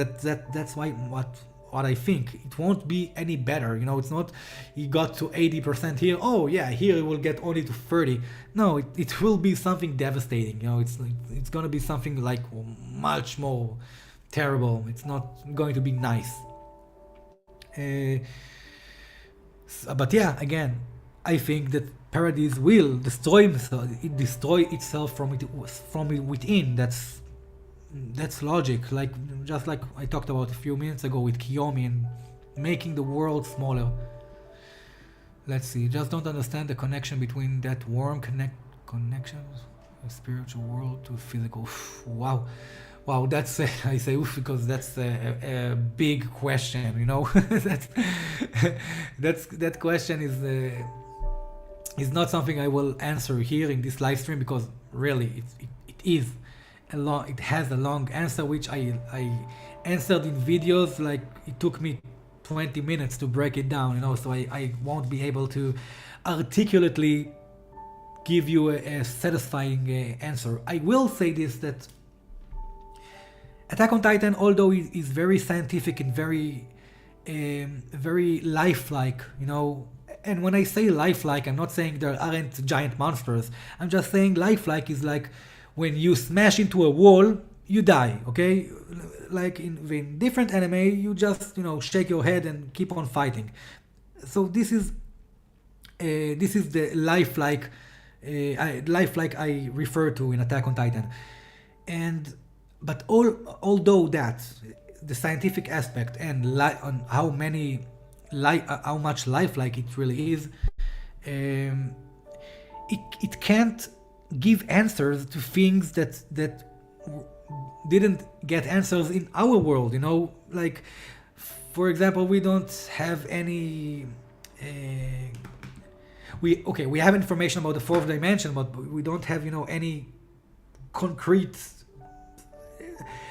That's why what I think. It won't be any better. It's not he got to 80% here. Oh yeah, here it will get only to 30. No, it will be something devastating. It's gonna be something like much more terrible. It's not going to be nice. But yeah, again, I think that Paradise will destroy itself from within. That's logic. Just like I talked about a few minutes ago with Kiyomi and making the world smaller. Let's see. Just don't understand the connection between that warm connections, a spiritual world to physical. Wow, that's I say oof because that's a big question. That question is not something I will answer here in this live stream, because really it has a long answer, which I answered in videos. Like, it took me 20 minutes to break it down, so I won't be able to articulately give you a satisfying answer. I will say this, that Attack on Titan, although it is very scientific and very very lifelike, you know. And when I say lifelike, I'm not saying there aren't giant monsters. I'm just saying lifelike is like when you smash into a wall, you die, okay? Like in different anime, you just, you know, shake your head and keep on fighting. So this is the lifelike I refer to in Attack on Titan. And but although that the scientific aspect and on how much lifelike it really is, it can't give answers to things that didn't get answers in our world. You know, like for example, we don't have any. We have information about the fourth dimension, but we don't have, you know, any concrete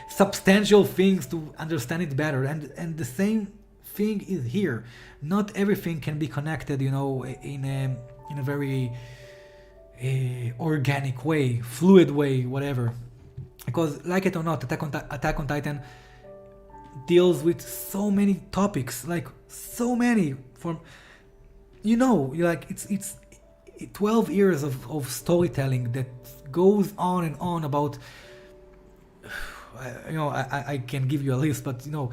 substantial things to understand it better. And the same thing is here. Not everything can be connected, you know, in a very organic way, fluid way, whatever. Because like it or not, Attack on Titan deals with so many topics, like so many from, you know, like it's 12 years of storytelling that goes on and on about, you know, I can give you a list, but you know,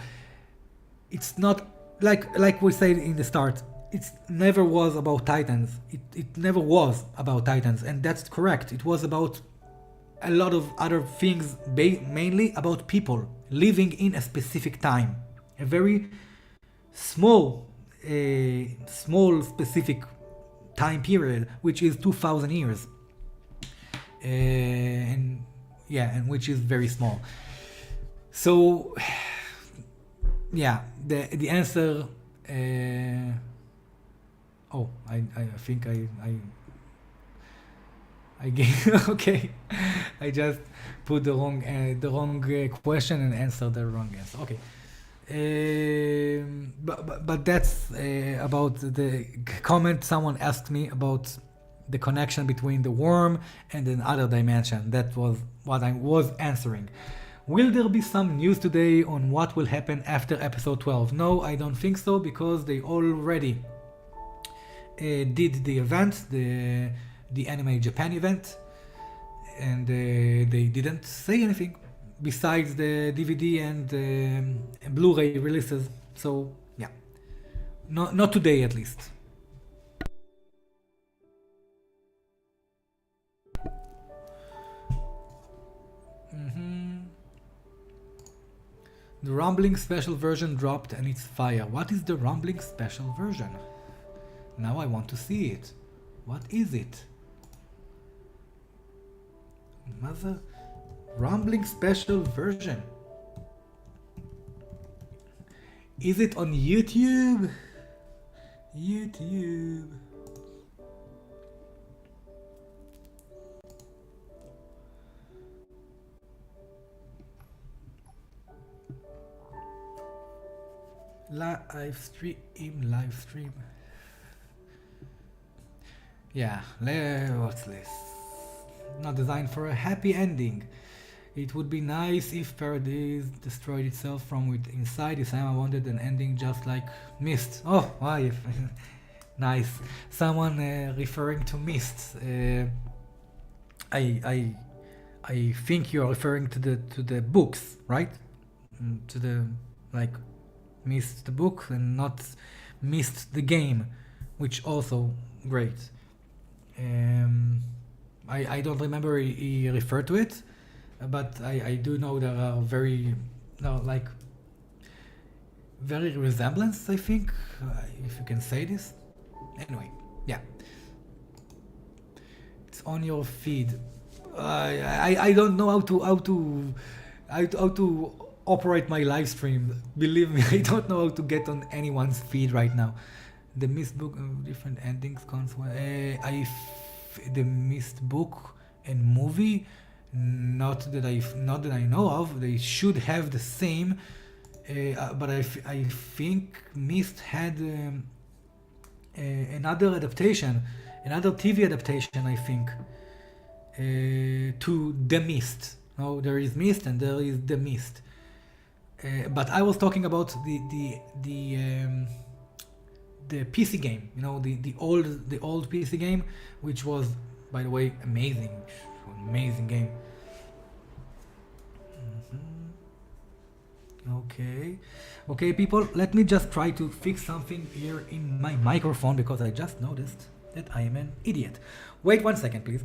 it's not like we said in the start, it never was about Titans. It never was about Titans, and that's correct. It was about a lot of other things, mainly about people living in a specific time, a very small specific time period, which is 2,000 years, and which is very small. So yeah, the answer. I think I gave okay. I just put the wrong question and answered the wrong answer. Okay. But that's about the comment someone asked me about the connection between the worm and another dimension. That was what I was answering. Will there be some news today on what will happen after episode 12? No, I don't think so, because they already did the event, the Anime Japan event, and they didn't say anything besides the DVD and Blu-ray releases. So yeah, not today at least. The Rumbling special version dropped and it's fire. What is the Rumbling special version? Now I want to see it. What is it? Mother Rumbling special version. Is it on YouTube? YouTube. Live stream. Yeah, what's this? Not designed for a happy ending. It would be nice if Paradise destroyed itself from within inside. This time I wanted an ending just like Mist. Oh, why? Nice. Someone referring to Mist. I think you're referring to the books, right? To the like Mist the book and not Mist the game, which also great. I don't remember he referred to it, but I do know there are very resemblance, I think, if you can say this. Anyway, yeah, it's on your feed. I don't know how to operate my live stream. Believe me, I don't know how to get on anyone's feed right now. The Mist book, different endings, the Mist book and movie, not that I know of. They should have the same, but I think Mist had another adaptation, another TV adaptation, I think, to The Mist. No, there is Mist and there is The Mist. But I was talking about the PC game, you know, the old PC game, which was, by the way, amazing game. Okay, people, let me just try to fix something here in my microphone because I just noticed that I am an idiot. Wait 1 second, please.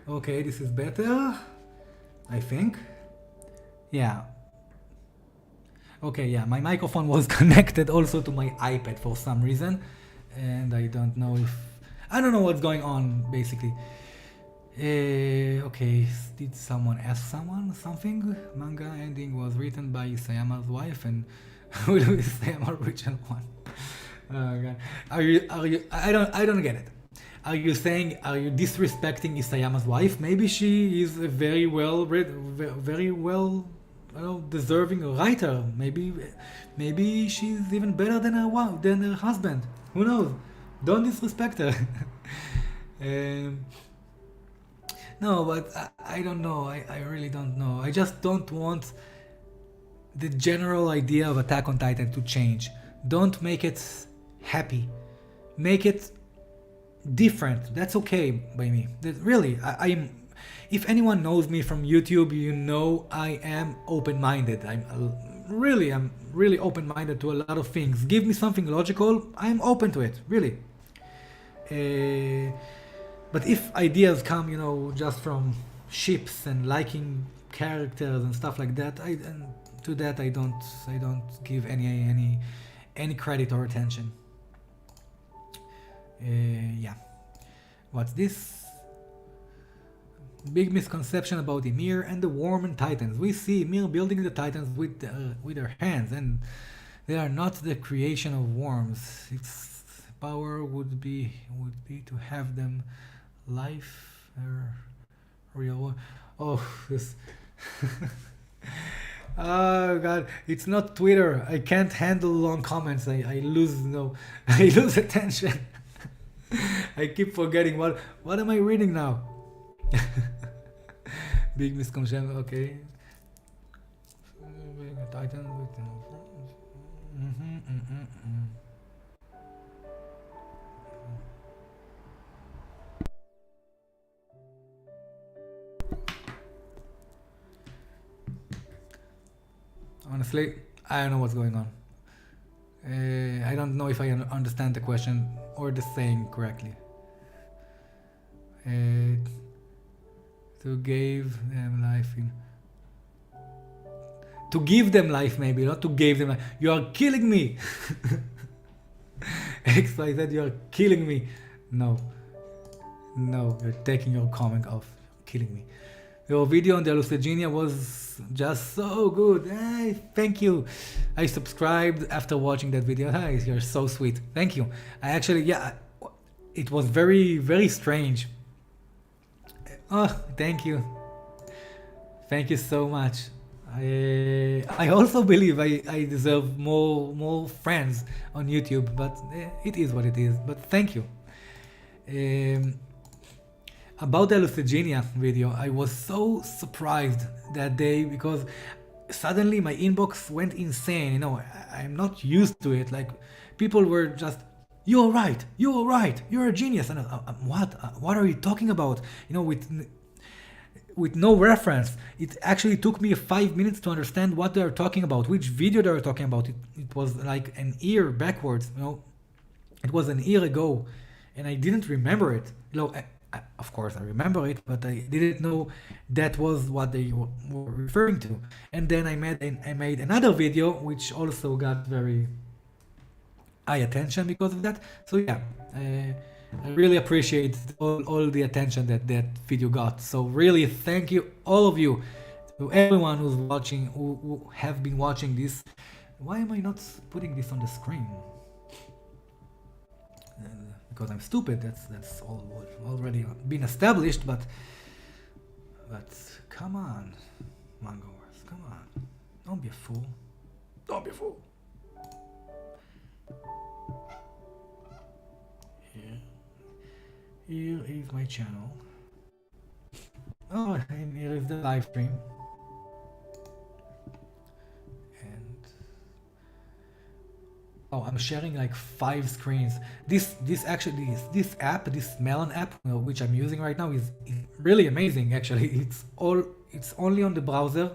Okay, this is better, I think. Yeah. Okay, yeah, my microphone was connected also to my iPad for some reason, and I don't know what's going on basically. Okay, did someone ask someone something? Manga ending was written by Isayama's wife, and will Isayama original one? Oh god, are you? I don't get it. Are you disrespecting Isayama's wife? Maybe she is a very well read, very well, deserving writer. Maybe she's even better than her husband. Who knows? Don't disrespect her. No, but I don't know. I really don't know. I just don't want the general idea of Attack on Titan to change. Don't make it happy. Make it different. That's okay by me. Really, I'm. If anyone knows me from YouTube, you know I am open-minded. I'm really open-minded to a lot of things. Give me something logical, I'm open to it. Really. But if ideas come, just from ships and liking characters and stuff like that, I don't give any credit or attention. Yeah. What's this? Big misconception about YMIR and the Worm and Titans. We see YMIR building the Titans with their hands, and they are not the creation of worms. Its power would be to have them life or real. Oh, this. Oh god, it's not Twitter. I can't handle long comments. I lose attention. I keep forgetting what am I reading now. Big misconception. Okay. Titan. Honestly, I don't know what's going on. I don't know if I understand the question or the saying correctly. To give them life to give them life, maybe not to give them life. You are killing me. XYZ, you are killing me. No, you're taking your comment off. You're killing me. Your video on the hallucinogen was just so good. Hey, thank you. I subscribed after watching that video. Hi, you're so sweet. Thank you. I actually, it was very, very strange. Oh, thank you. Thank you so much. I also believe I deserve more friends on YouTube, but it is what it is. But thank you. About the hallucinogen video, I was so surprised that day because suddenly my inbox went insane. I'm not used to it. Like, people were just, you're right, you're a genius. And what are you talking about? with no reference. It actually took me 5 minutes to understand what they're talking about, which video they're talking about. It was like an year backwards, you know. It was an year ago, and I didn't remember it. You know, of course I remember it, but I didn't know that was what they were referring to. And then I made another video, which also got very high attention because of that. So yeah, I really appreciate all the attention that video got. So really, thank you, all of you, to everyone who's watching, who have been watching this. Why am I not putting this on the screen? Because I'm stupid. That's all already been established. But come on, Mangoers, come on, don't be a fool. Don't be a fool. Here is my channel. Oh, and here is the live stream. And oh, I'm sharing like 5 screens. This app, this Melon app, which I'm using right now, is really amazing. Actually, it's only on the browser.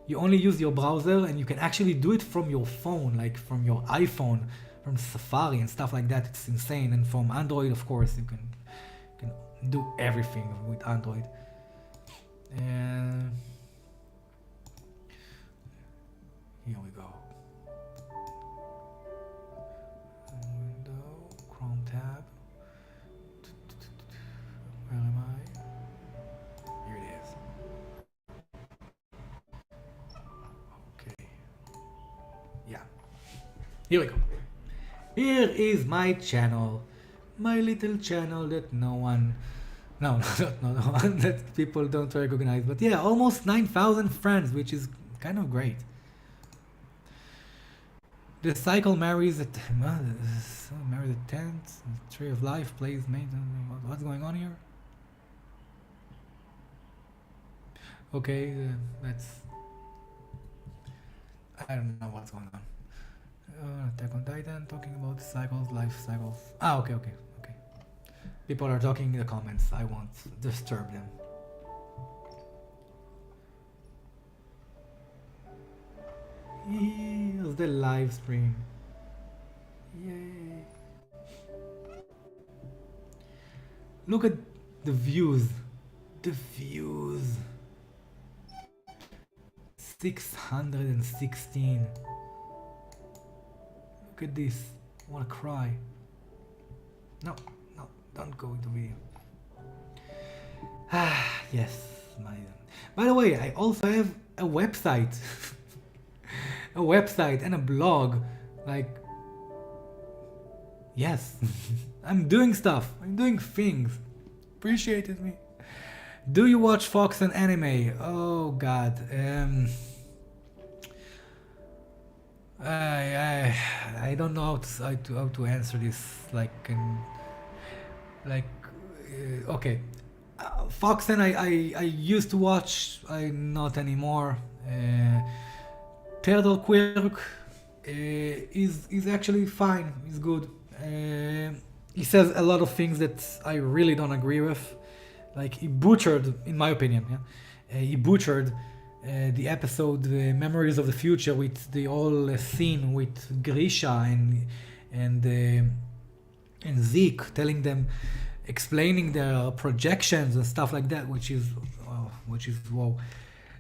You only use your browser, and you can actually do it from your phone, like from your iPhone, from Safari and stuff like that. It's insane. And from Android, of course, you can do everything with Android. And here we go. Window, Chrome tab. Where am I? Here it is. Okay. Yeah. Here we go. Here is my channel. My little channel that no one, that people don't recognize. But yeah, almost 9,000 friends, which is kind of great. The cycle marries at marries at 10th. Tree of Life plays main. What's going on here? Okay, that's. I don't know what's going on. Attack on Titan, talking about cycles, life cycles. Ah, okay. People are talking in the comments. I won't disturb them. Here's the live stream. Yay. Look at the views. The views. 616. Look at this. I wanna cry. No, don't go into video. Yes, by the way, I also have a website. A website and a blog. Like, yes. I'm doing stuff. I'm doing things. Appreciated me. Do you watch Fox and anime? Oh god. I don't know how to answer this. Okay, Fox and I used to watch. I not anymore. Turtle Quirk is actually fine. He's good. He says a lot of things that I really don't agree with. Like, he butchered, in my opinion. Yeah? He butchered the episode Memories of the Future with the whole scene with Grisha and Zeke telling them, explaining their projections and stuff like that, which is wow.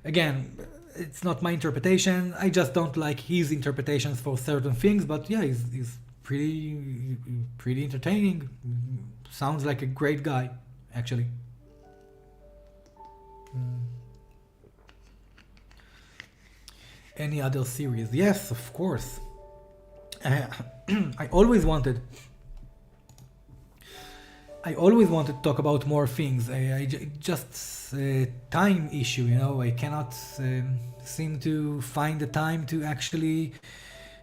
Again, it's not my interpretation. I just don't like his interpretations for certain things. But yeah, he's pretty entertaining. Sounds like a great guy, actually. Any other series? Yes, of course. I always wanted to talk about more things. Just time issue, you know. I cannot seem to find the time to actually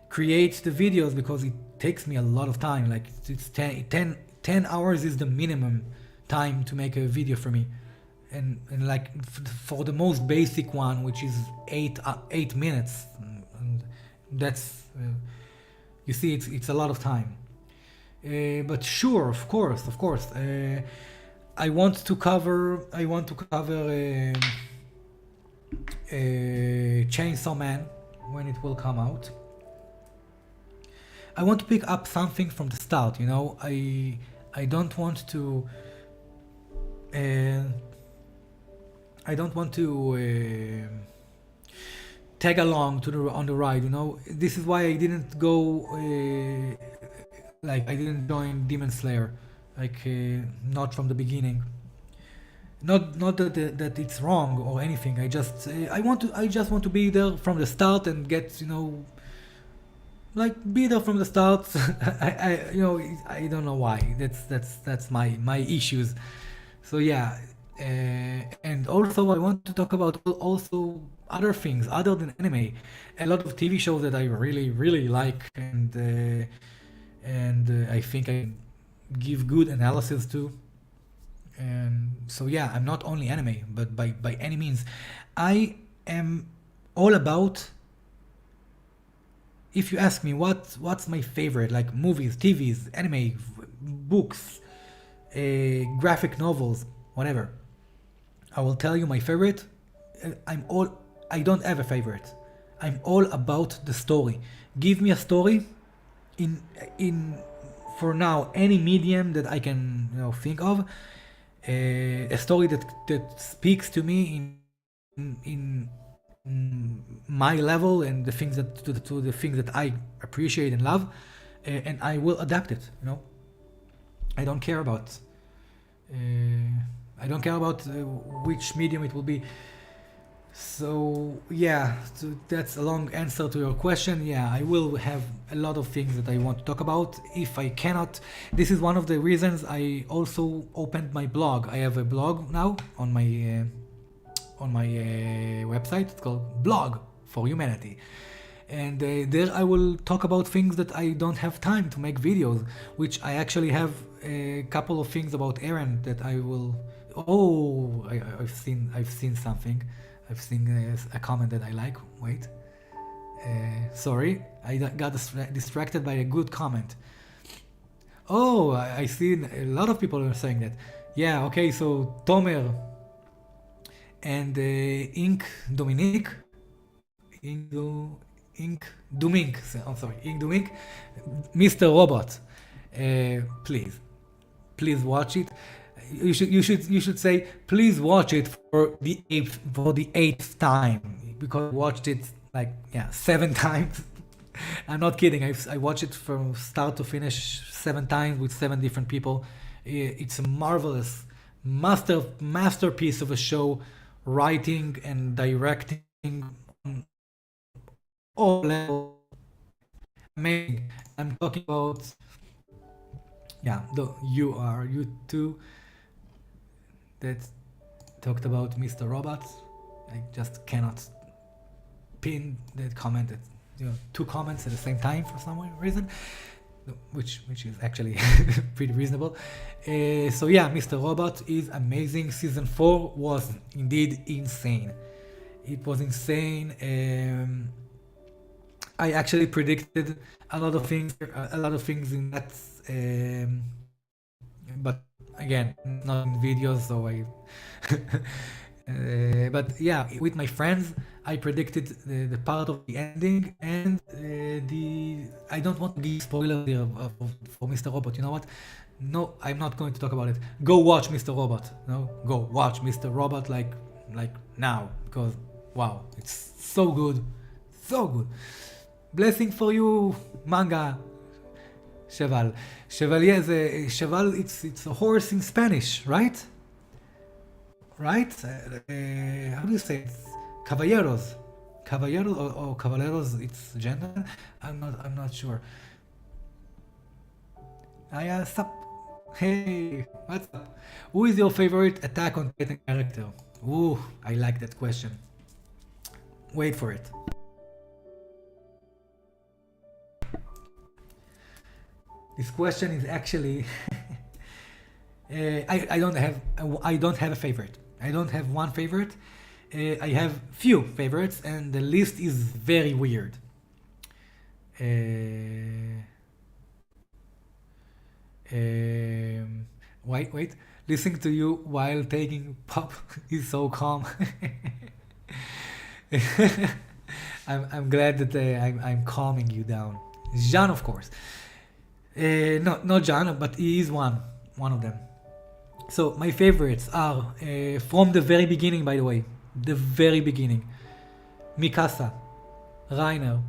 create the videos because it takes me a lot of time. Like, it's 10 hours is the minimum time to make a video for me. And like for the most basic one, which is 8 minutes, and that's you see, it's a lot of time. But sure, of course, I want to cover Chainsaw Man when it will come out. I want to pick up something from the start, you know. I don't want to tag along on the ride, you know. This is why I didn't go I didn't join Demon Slayer, not from the beginning. Not that it's wrong or anything. I just want to be there from the start and get, you know, be there from the start. I don't know why. That's my issues. So yeah, and also I want to talk about also other things other than anime. A lot of TV shows that I really like, and I think I give good analysis to. And so yeah, I'm not only anime, but by any means, I am all about. If you ask me what's my favorite, like movies, TVs, anime, books, graphic novels, whatever, I will tell you my favorite. I don't have a favorite. I'm all about the story. Give me a story in for now any medium that I can, you know, think of. A story that speaks to me in my level and the things that to the things that I appreciate and love, and I will adapt it. You know, I don't care about which medium it will be. So yeah, so that's a long answer to your question. Yeah, I will have a lot of things that I want to talk about. If I cannot, this is one of the reasons I also opened my blog. I have a blog now on my website. It's called Blog for Humanity, and there I will talk about things that I don't have time to make videos, which I actually have a couple of things about Eren that I will. Oh, I've seen something. I've seen a comment that I like. Wait, sorry, I got distracted by a good comment. Oh, I see a lot of people are saying that. Yeah, okay, so Tomer and Ink Dominique, Ink Dumink, I'm sorry, Ink Dumink, Mr. Robot, please watch it. You should say please watch it for the eighth time, because I watched it 7 times. I'm not kidding. I watched it from start to finish 7 times with 7 different people. It's a marvelous masterpiece of a show, writing and directing on all levels. Amazing. I'm talking about you two that talked about Mr. Robot. I just cannot pin that comment. That, 2 comments at the same time for some reason, which is actually pretty reasonable. So yeah, Mr. Robot is amazing. Season 4 was indeed insane. It was insane. I actually predicted a lot of things in that, but again, not in videos, so I. But yeah, with my friends, I predicted the part of the ending, and I don't want to give spoilers here for Mr. Robot. You know what? No, I'm not going to talk about it. Go watch Mr. Robot. No, go watch Mr. Robot like now, because wow, it's so good, so good. Blessing for you, Manga. Cheval. Chevalier is cheval. It's a horse in Spanish, right? Right? How do you say it? Caballeros. Caballeros or caballeros, it's gender? I'm not sure. Sup? Hey, what's up? Who is your favorite Attack on Titan character? Ooh, I like that question. Wait for it. This question is actually I don't have a favorite. I don't have one favorite. I have few favorites, and the list is very weird. Wait. Listening to you while taking pop is so calm. I'm glad that I'm calming you down. Jean, of course. No, not John, but he is one of them. So my favorites are from the very beginning, by the way, the very beginning. Mikasa, Reiner,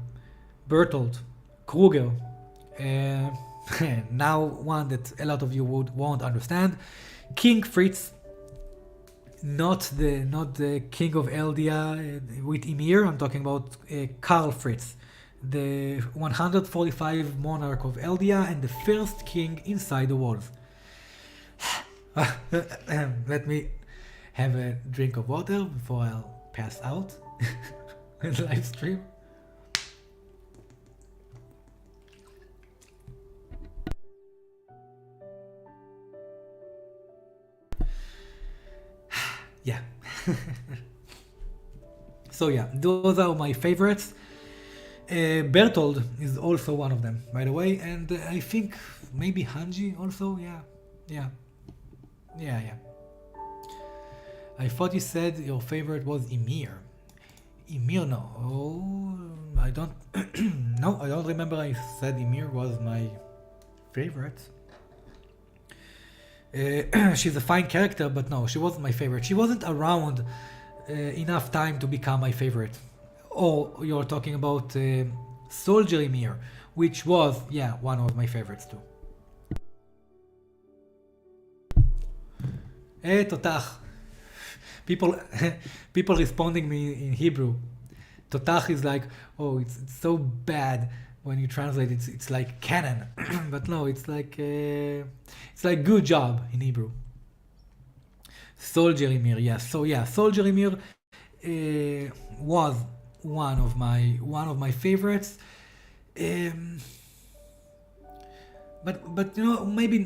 Bertolt, Kruger. Now one that a lot of you won't understand. King Fritz, not the king of Eldia with Ymir. I'm talking about Karl Fritz, the 145 monarch of Eldia and the first king inside the walls. Let me have a drink of water before I'll pass out in the live stream. Yeah. So yeah, those are my favorites. Bertold is also one of them, by the way, and I think maybe Hanji also. Yeah. I thought you said your favorite was Ymir. Ymir, no. Oh, I don't. No, I don't remember. I said Ymir was my favorite. She's a fine character, but no, she wasn't my favorite. She wasn't around enough time to become my favorite. Oh, you're talking about Soldier Ymir, which was, yeah, one of my favorites too. Totach. People responding me in Hebrew. Totach is like, oh, it's so bad when you translate it. It's like canon, but no, it's like good job in Hebrew. Soldier Ymir, yes. So yeah, Soldier Ymir was one of my favorites. But you know, maybe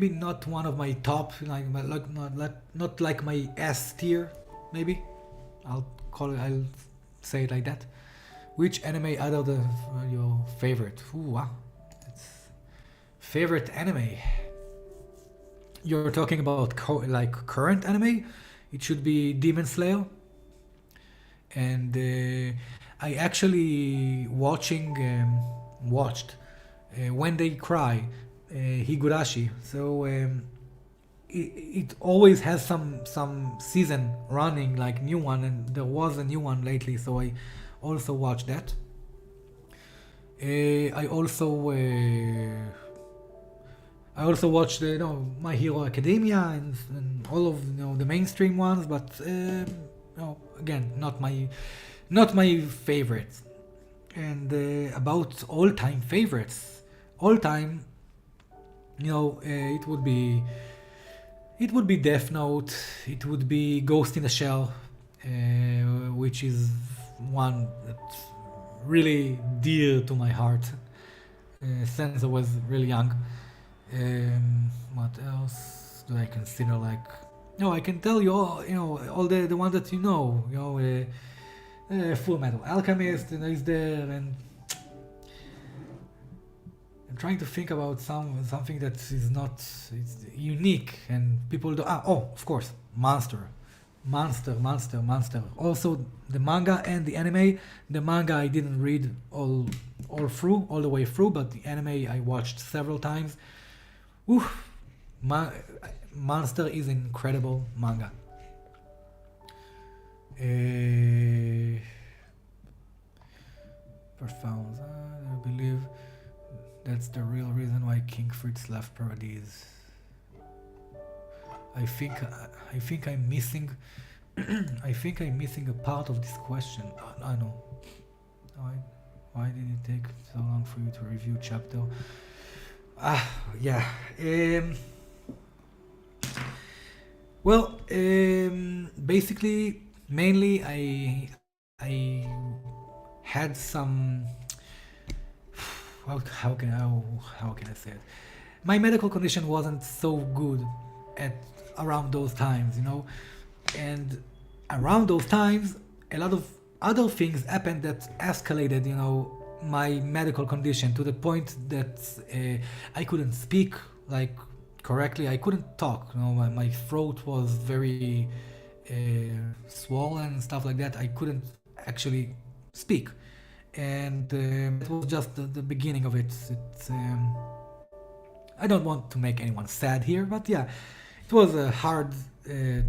not one of my top, not like my S tier. Maybe I'll say it like that. Which anime other than your favorite? Ooh, wow, it's favorite anime. You're talking about current anime? It should be Demon Slayer. And I actually watched When They Cry, Higurashi. So it always has some season running, like new one, and there was a new one lately, so I also watched that. I also watched My Hero Academia and all of the mainstream ones, but again, not my favorites. And about all-time favorites, all-time, it would be Death Note. It would be Ghost in the Shell, which is one that's really dear to my heart since I was really young. What else do I consider like? No, I can tell you all the ones that Full Metal Alchemist is there, and I'm trying to think about something that is not it's unique and people do. Of course, Monster. Also the manga and the anime. The manga I didn't read all the way through, but the anime I watched several times. Monster is an incredible manga. Profound. I believe that's the real reason why King Fritz left Paradise. I think I'm missing. I think I'm missing a part of this question. I know. Why did it take so long for you to review chapter? Yeah. Well, basically, mainly I had some. How can I say it? My medical condition wasn't so good around those times, and around those times, a lot of other things happened that escalated, my medical condition to the point that I couldn't speak like correctly. I couldn't talk. My throat was very swollen and stuff like that. I couldn't actually speak, and it was just the beginning of it. I don't want to make anyone sad here, but yeah, it was a hard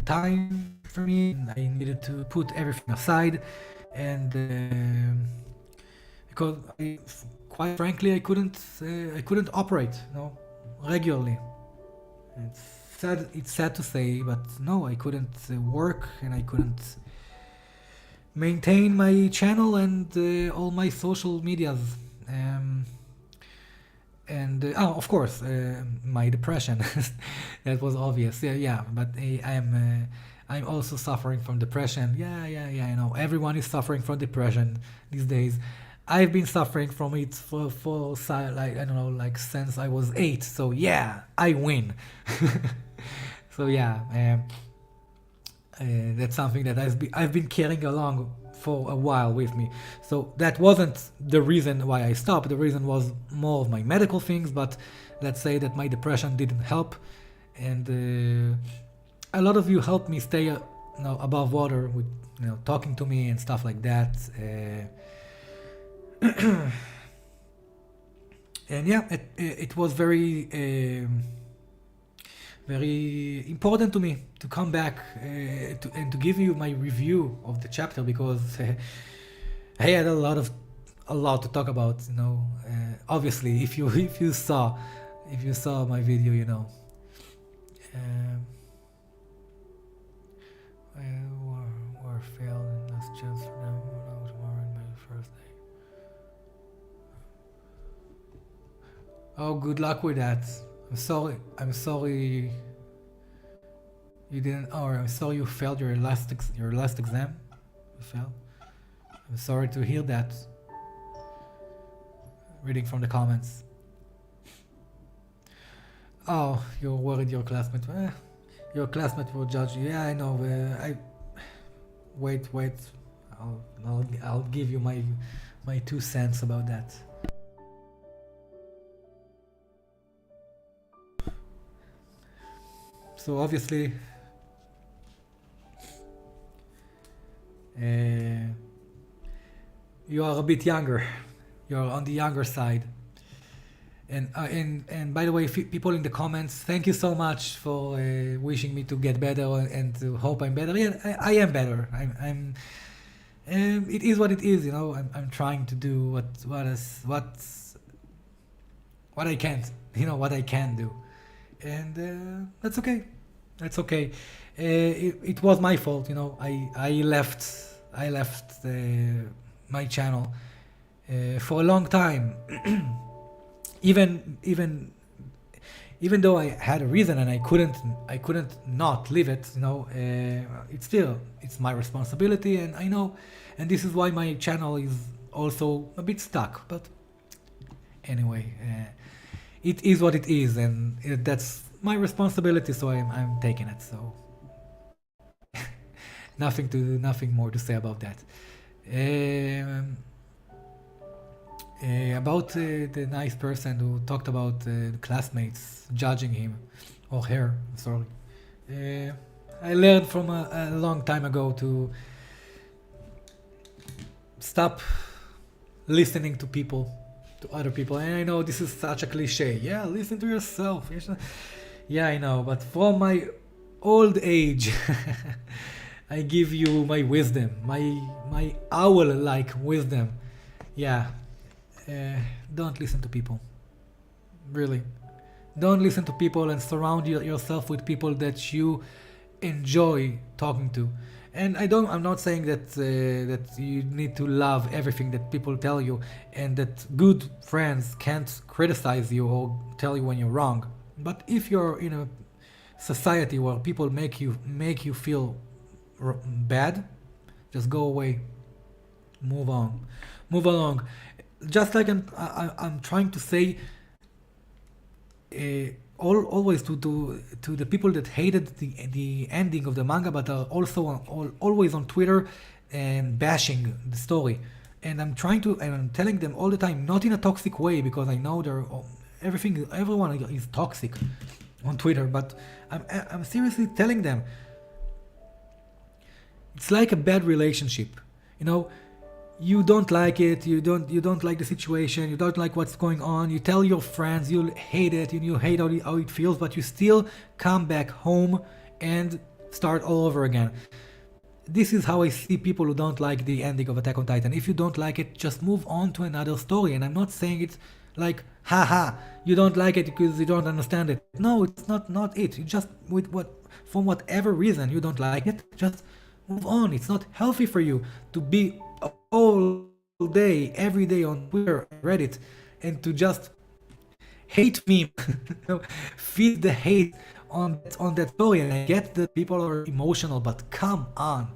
time for me. I needed to put everything aside, and because quite frankly, I couldn't operate, regularly. It's sad to say, but no, I couldn't work, and I couldn't maintain my channel and all my social medias. And of course, my depression. That was obvious. Yeah. But I'm also suffering from depression. Yeah. I know everyone is suffering from depression these days. I've been suffering from it for like, I don't know, like since I was 8. So yeah, I win. So yeah, that's something that I've been carrying along for a while with me. So that wasn't the reason why I stopped. The reason was more of my medical things, but let's say that my depression didn't help, and a lot of you helped me stay above water with talking to me and stuff like that. And yeah, it was very very important to me to come back and to give you my review of the chapter, because I had a lot to talk about. Obviously, if you saw my video, war failed and last chance for them. Tomorrow in my first day. Oh, good luck with that. I'm sorry you didn't, or I'm sorry you failed your last exam. You failed. I'm sorry to hear that. Reading from the comments. Oh, you're worried your classmate. Your classmate will judge you. Yeah, I know. Wait. I'll give you my 2 cents about that. So obviously, you are a bit younger. You're on the younger side. And by the way, people in the comments, thank you so much for wishing me to get better and to hope I'm better. Yeah, I am better. I'm. It is what it is. I'm trying to do what I can't. What I can do, and that's okay. That's okay. It was my fault. I left my channel for a long time. even though I had a reason and I couldn't not leave it. It's my responsibility, and I know, and this is why my channel is also a bit stuck. But anyway, it is what it is, and that's my responsibility, so I'm taking it. So nothing more to say about that. About the nice person who talked about classmates judging him or her. Sorry. I learned from a long time ago to stop listening to other people. And I know this is such a cliche. Yeah, listen to yourself. Yeah, I know. But from my old age, I give you my wisdom, my owl-like wisdom. Yeah. Don't listen to people. Really. Don't listen to people, and surround yourself with people that you enjoy talking to. And I'm not saying that you need to love everything that people tell you, and that good friends can't criticize you or tell you when you're wrong. But if you're in a society where people make you feel bad, just go away. Move along. Just like I'm trying to say, always to the people that hated the ending of the manga, but are also always on Twitter and bashing the story. And I'm telling them all the time, not in a toxic way, because I know everyone is toxic. on Twitter, but I'm seriously telling them, it's like a bad relationship. You know, you don't like it, you don't like the situation, you don't like what's going on, you tell your friends you hate it and you hate how it feels, but you still come back home and start all over again. This is how I see people who don't like the ending of Attack on Titan. If you don't like it, just move on to another story. And I'm not saying it's like, haha, you don't like it because you don't understand it. No, it's not it. You just, from whatever reason you don't like it, just move on. It's not healthy for you to be all day, every day on Twitter, Reddit, and to just hate me, feed the hate on that story. And I get that people are emotional, but come on,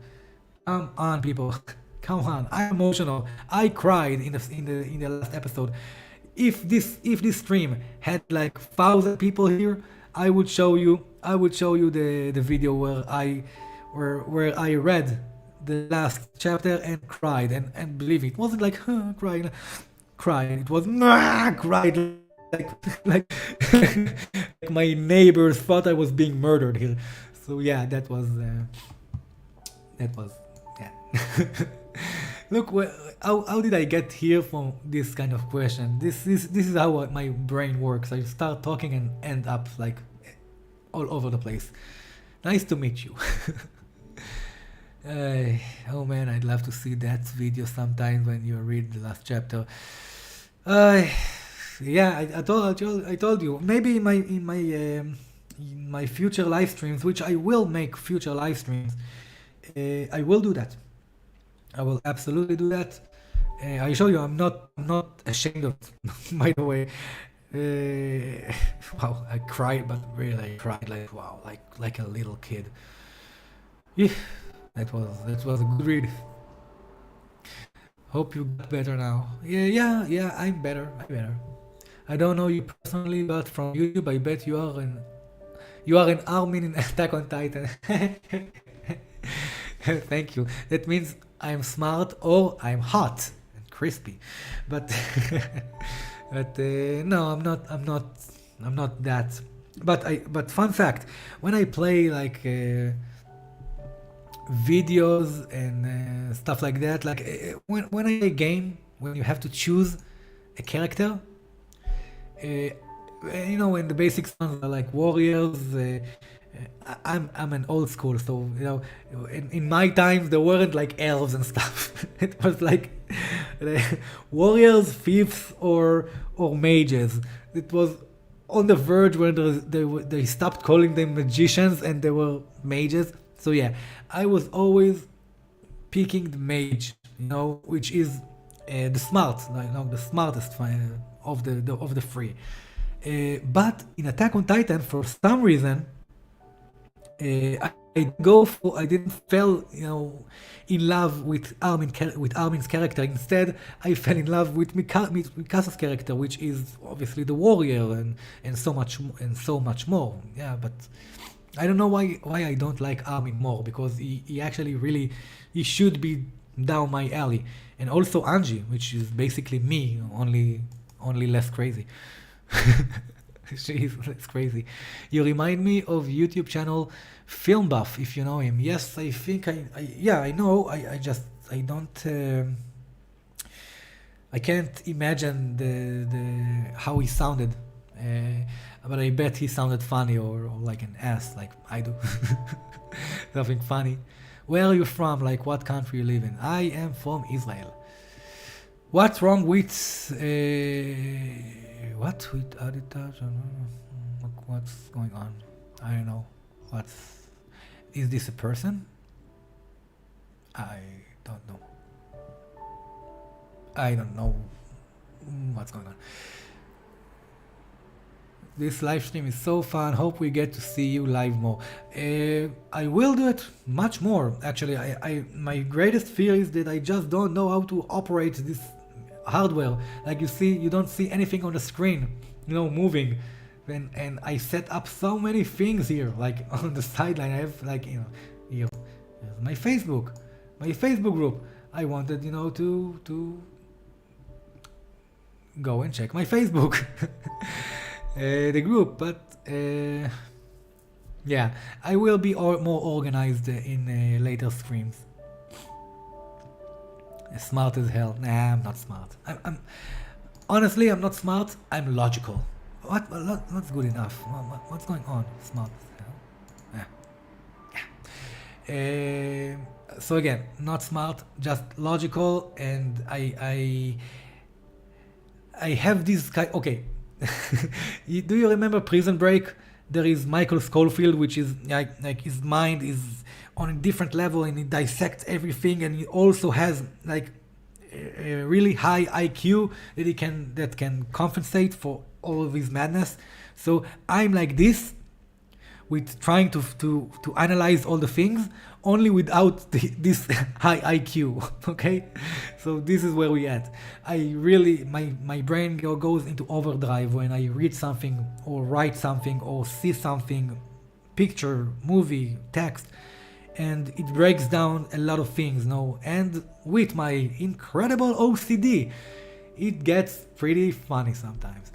people, come on. I'm emotional. I cried in the last episode. If this stream had like 1,000 people here, I would show you the video where I read the last chapter and cried, and believe it wasn't like cried. It was cried like my neighbors thought I was being murdered here. So yeah, that was yeah. Look, how did I get here from this kind of question? This is how my brain works. I start talking and end up like all over the place. Nice to meet you. Oh man, I'd love to see that video sometime when you read the last chapter. Yeah, I told you. Maybe in my future live streams, which I will make future live streams, I will do that. I will absolutely do that. I show you, I'm not ashamed of it. By the way, wow, I cried, but really I cried like wow, like a little kid. Yeah, that was a good read. Hope you got better now. Yeah, I'm better. I don't know you personally, but from YouTube, I bet you are an Armin in Attack on Titan. Thank you. That means I'm smart or I'm hot and crispy, but no, I'm not that. But fun fact, when I play like videos and stuff like that, like when I play a game, when you have to choose a character, you know, when the basic ones are like warriors, I'm an old school, so you know, in my times there weren't like elves and stuff. It was like warriors, thieves, or mages. It was on the verge where they stopped calling them magicians and they were mages. So yeah, I was always picking the mage, you know, which is the smart, like, you know, the smartest of the three. But in Attack on Titan, for some reason, I didn't fell, you know, in love with Armin's character. Instead, I fell in love with Mikasa's character, which is obviously the warrior and so much more. Yeah, but I don't know why I don't like Armin more, because he actually really, he should be down my alley. And also Angie, which is basically me, only less crazy. She's less crazy. You remind me of YouTube channel Film Buff, if you know him. Yes, I think I know. I don't. I can't imagine the how he sounded. But I bet he sounded funny or like an ass, like I do. Something funny. Where are you from? Like what country you live in? I am from Israel. What's wrong with what with editor? What's going on? I don't know. Is this a person? I don't know. I don't know what's going on. This live stream is so fun. Hope we get to see you live more. I will do it much more. Actually, my greatest fear is that I just don't know how to operate this hardware. Like you see, you don't see anything on the screen, you know, moving. And I set up so many things here, like on the sideline. I have like, you know, here's my Facebook group. I wanted, you know, to go and check my Facebook. the group, but yeah, I will be more organized in later streams. Smart as hell. Nah, I'm not smart. I'm honestly, I'm not smart. I'm logical. What's good enough? What's going on? Smart as hell. Yeah. So again, not smart, just logical, and I have this kind. Okay, do you remember Prison Break? There is Michael Scofield, which is like his mind is on a different level, and he dissects everything, and he also has like a really high IQ that can compensate for all of his madness. So I'm like this, with trying to analyze all the things, only without this high IQ. Okay, so this is where we at. I really my brain goes into overdrive when I read something or write something or see something, picture, movie, text, and it breaks down a lot of things. No, and with my incredible OCD, it gets pretty funny sometimes.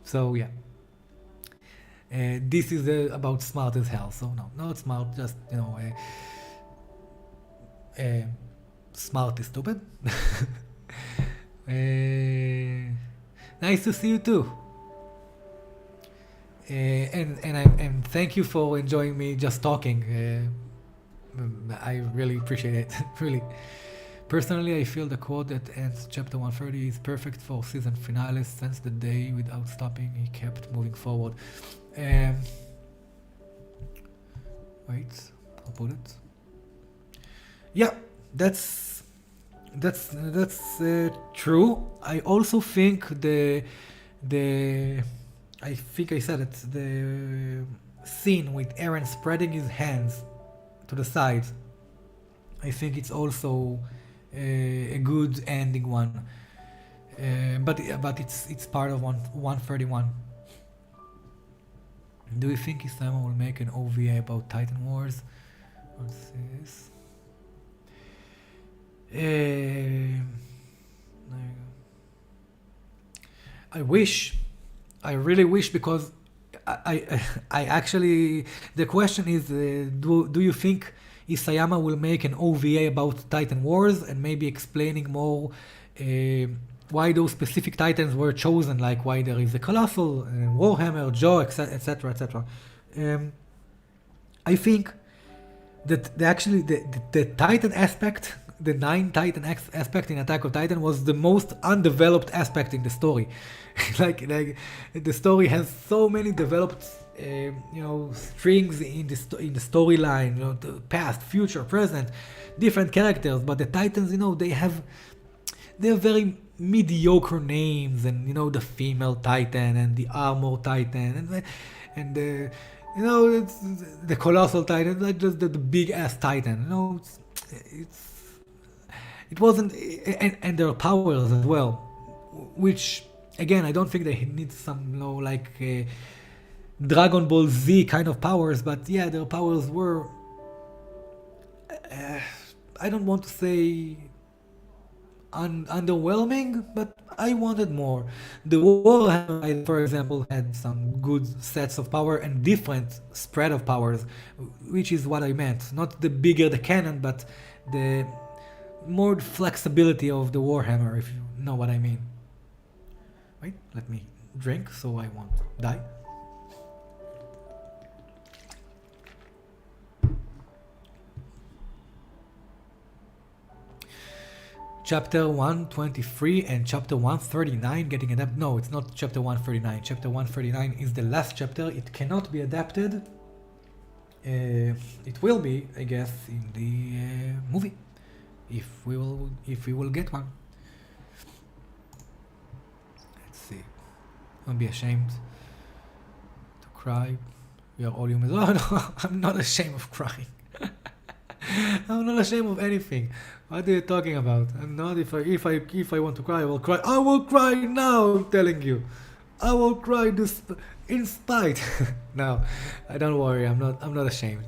So yeah. This is about smart as hell. So no, not smart, just smart is stupid. Nice to see you too. And thank you for enjoying me just talking. I really appreciate it. Really. Personally, I feel the quote that ends chapter 130 is perfect for season finale. Since the day without stopping, he kept moving forward. Wait, I'll put it. Yeah, that's true. I also think I think I said it, the scene with Eren spreading his hands to the side, I think it's also a good ending one. But it's part of 131. Do you think Isama will make an OVA about Titan Wars? What's this? I wish. I really wish, because I actually, the question is, do you think Isayama will make an OVA about Titan Wars and maybe explaining more why those specific titans were chosen, like why there is a Colossal, Warhammer, Joe, etc., etc. I think that the Titan aspect, the 9 Titan aspect in Attack of Titan, was the most undeveloped aspect in the story. like the story has so many developed strings in the storyline, the past, future, present, different characters, but the Titans, they're very mediocre names, and the female Titan and the armor Titan and the it's the Colossal Titan, like just the big ass Titan. It wasn't, and their powers as well, which again I don't think they need some Dragon Ball Z kind of powers, but yeah, their powers were I don't want to say underwhelming, but I wanted more. The Warhammer, for example, had some good sets of power and different spread of powers, which is what I meant. Not the bigger the cannon, but the more flexibility of the Warhammer, if you know what I mean. Wait, let me drink so I won't die. Chapter 123 and chapter 139 getting adapted. No, it's not chapter 139. Chapter 139 is the last chapter. It cannot be adapted. It will be, I guess, in the movie, if we will get one. Let's see. Don't be ashamed to cry. We are all humans. Oh no, I'm not ashamed of crying. I'm not ashamed of anything. What are you talking about? I'm not. If I want to cry, I will cry. I will cry now. I'm telling you, I will cry this in spite. No, don't worry. I'm not ashamed.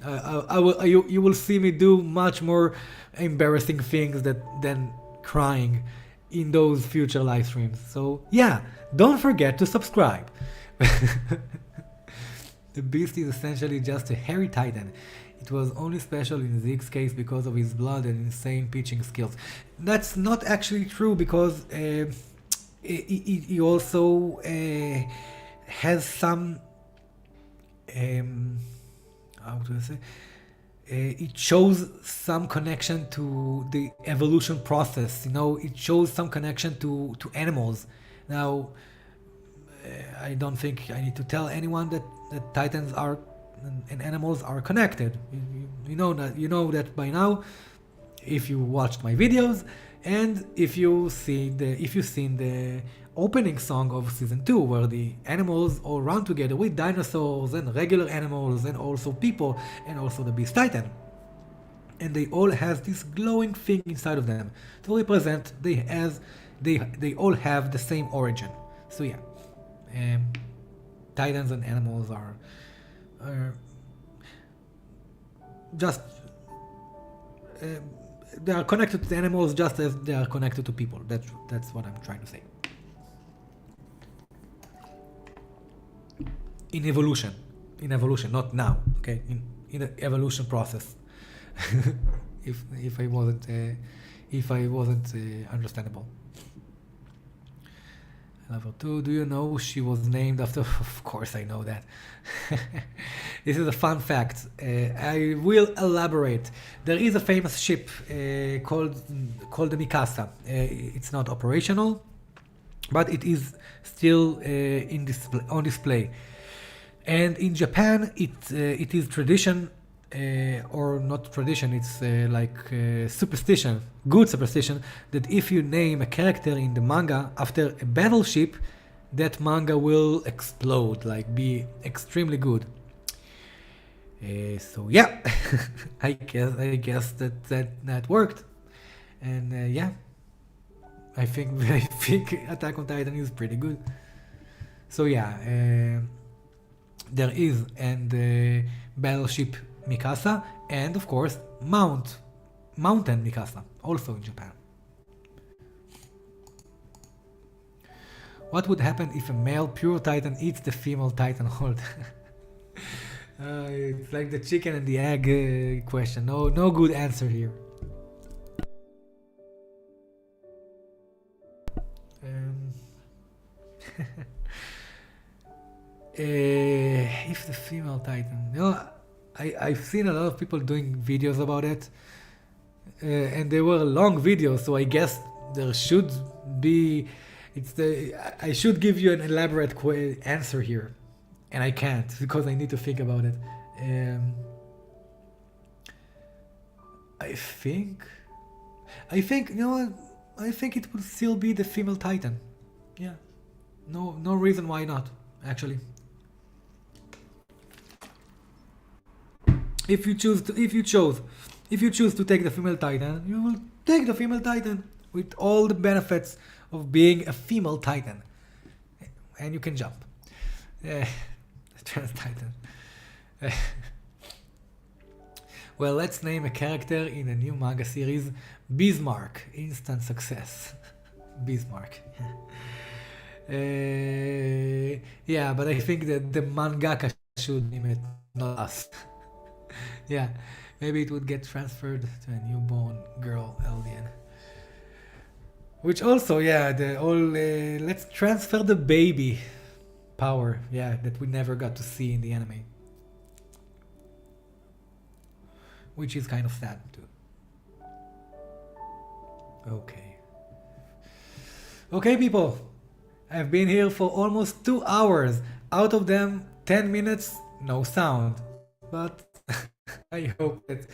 I will. You will see me do much more embarrassing things than crying, in those future live streams. So yeah, don't forget to subscribe. The beast is essentially just a hairy titan. It was only special in Zeke's case because of his blood and insane pitching skills. That's not actually true because he also has some how do I say? It shows some connection to the evolution process. You know, it shows some connection to animals. Now, I don't think I need to tell anyone that titans are and animals are connected. You know that by now, if you watched my videos and if you've seen the opening song of season 2, where the animals all run together with dinosaurs and regular animals and also people and also the beast titan, and they all has this glowing thing inside of them to represent they all have the same origin. So yeah, titans and animals are just they are connected to animals just as they are connected to people. That's what I'm trying to say. In evolution, not now. Okay, in the evolution process. if I wasn't understandable. Level 2, do you know she was named after? Of course I know that. This is a fun fact. I will elaborate. There is a famous ship called the Mikasa. It's not operational, but it is still on display. And in Japan, it is tradition, or not tradition, it's superstition, good superstition, that if you name a character in the manga after a battleship, that manga will explode, like be extremely good. So yeah, I guess that worked, and yeah, I think Attack on Titan is pretty good. So yeah, there is and battleship Mikasa, and of course Mountain Mikasa, also in Japan. What would happen if a male pure titan eats the female titan whole? It's like the chicken and the egg question. No good answer here. If the female titan, I've seen a lot of people doing videos about it, and they were long videos, so I guess there should be. I should give you an elaborate answer here, and I can't because I need to think about it. I think you know what? I think it would still be the female titan. Yeah, no reason why not. Actually, if you choose to take the female titan, you will take the female titan with all the benefits of being a female titan, and you can jump. Trans titan. Well, let's name a character in a new manga series. Bismarck, instant success. Bismarck. Yeah, but I think that the mangaka should name it, not us. Yeah, maybe it would get transferred to a newborn girl alien. Which also, yeah, let's transfer the baby power, yeah, that we never got to see in the anime. Which is kind of sad too. Okay, people. I've been here for almost 2 hours. Out of them, 10 minutes, no sound. But I hope that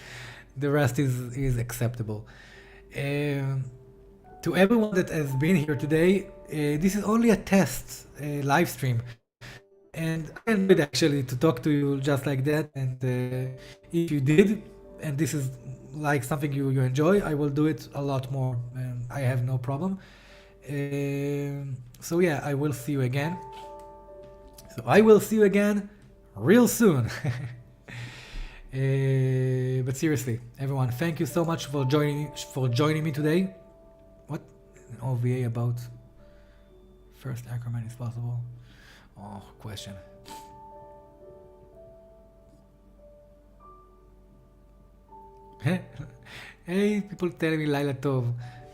the rest is acceptable. To everyone that has been here today, this is only a test live stream. And I enjoyed actually to talk to you just like that. And if you did, and this is like something you enjoy, I will do it a lot more. And I have no problem. So yeah, I will see you again. So I will see you again real soon. But seriously, everyone, thank you so much for joining me today. What? an OVA about first Ackerman is possible. Oh, question. Hey, people telling me Laila Tov.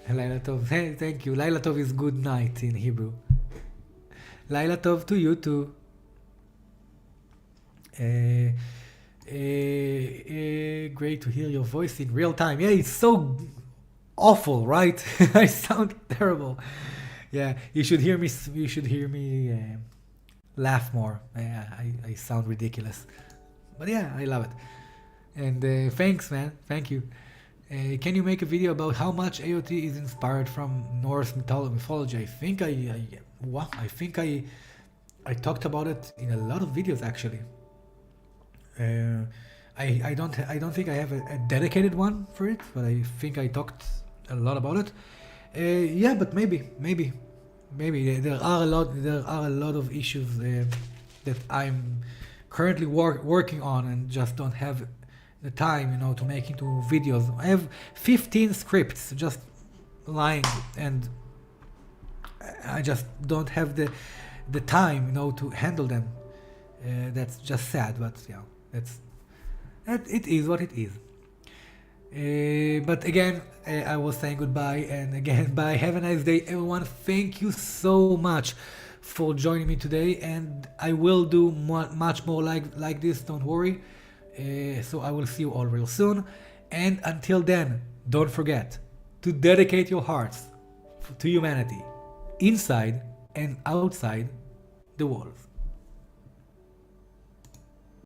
Laila Tov. Hey, thank you. Laila Tov is good night in Hebrew. Laila Tov to you too. Great to hear your voice in real time. Yeah, it's so awful, right? I sound terrible. Yeah, you should hear me. You should hear me laugh more. I sound ridiculous, but yeah, I love it. And thanks, man. Thank you. Can you make a video about how much AOT is inspired from Norse mythology? I think I talked about it in a lot of videos actually. I don't think I have a dedicated one for it, but I think I talked a lot about it. Yeah, but maybe there are a lot of issues that I'm currently working on and just don't have the time, to make into videos. I have 15 scripts just lying, and I just don't have the time, to handle them. That's just sad, but it is what it is. But again, I was saying goodbye, and again, bye. Have a nice day, everyone. Thank you so much for joining me today, and I will do much more like this. Don't worry. So I will see you all real soon, and until then, don't forget to dedicate your hearts to humanity, inside and outside the walls.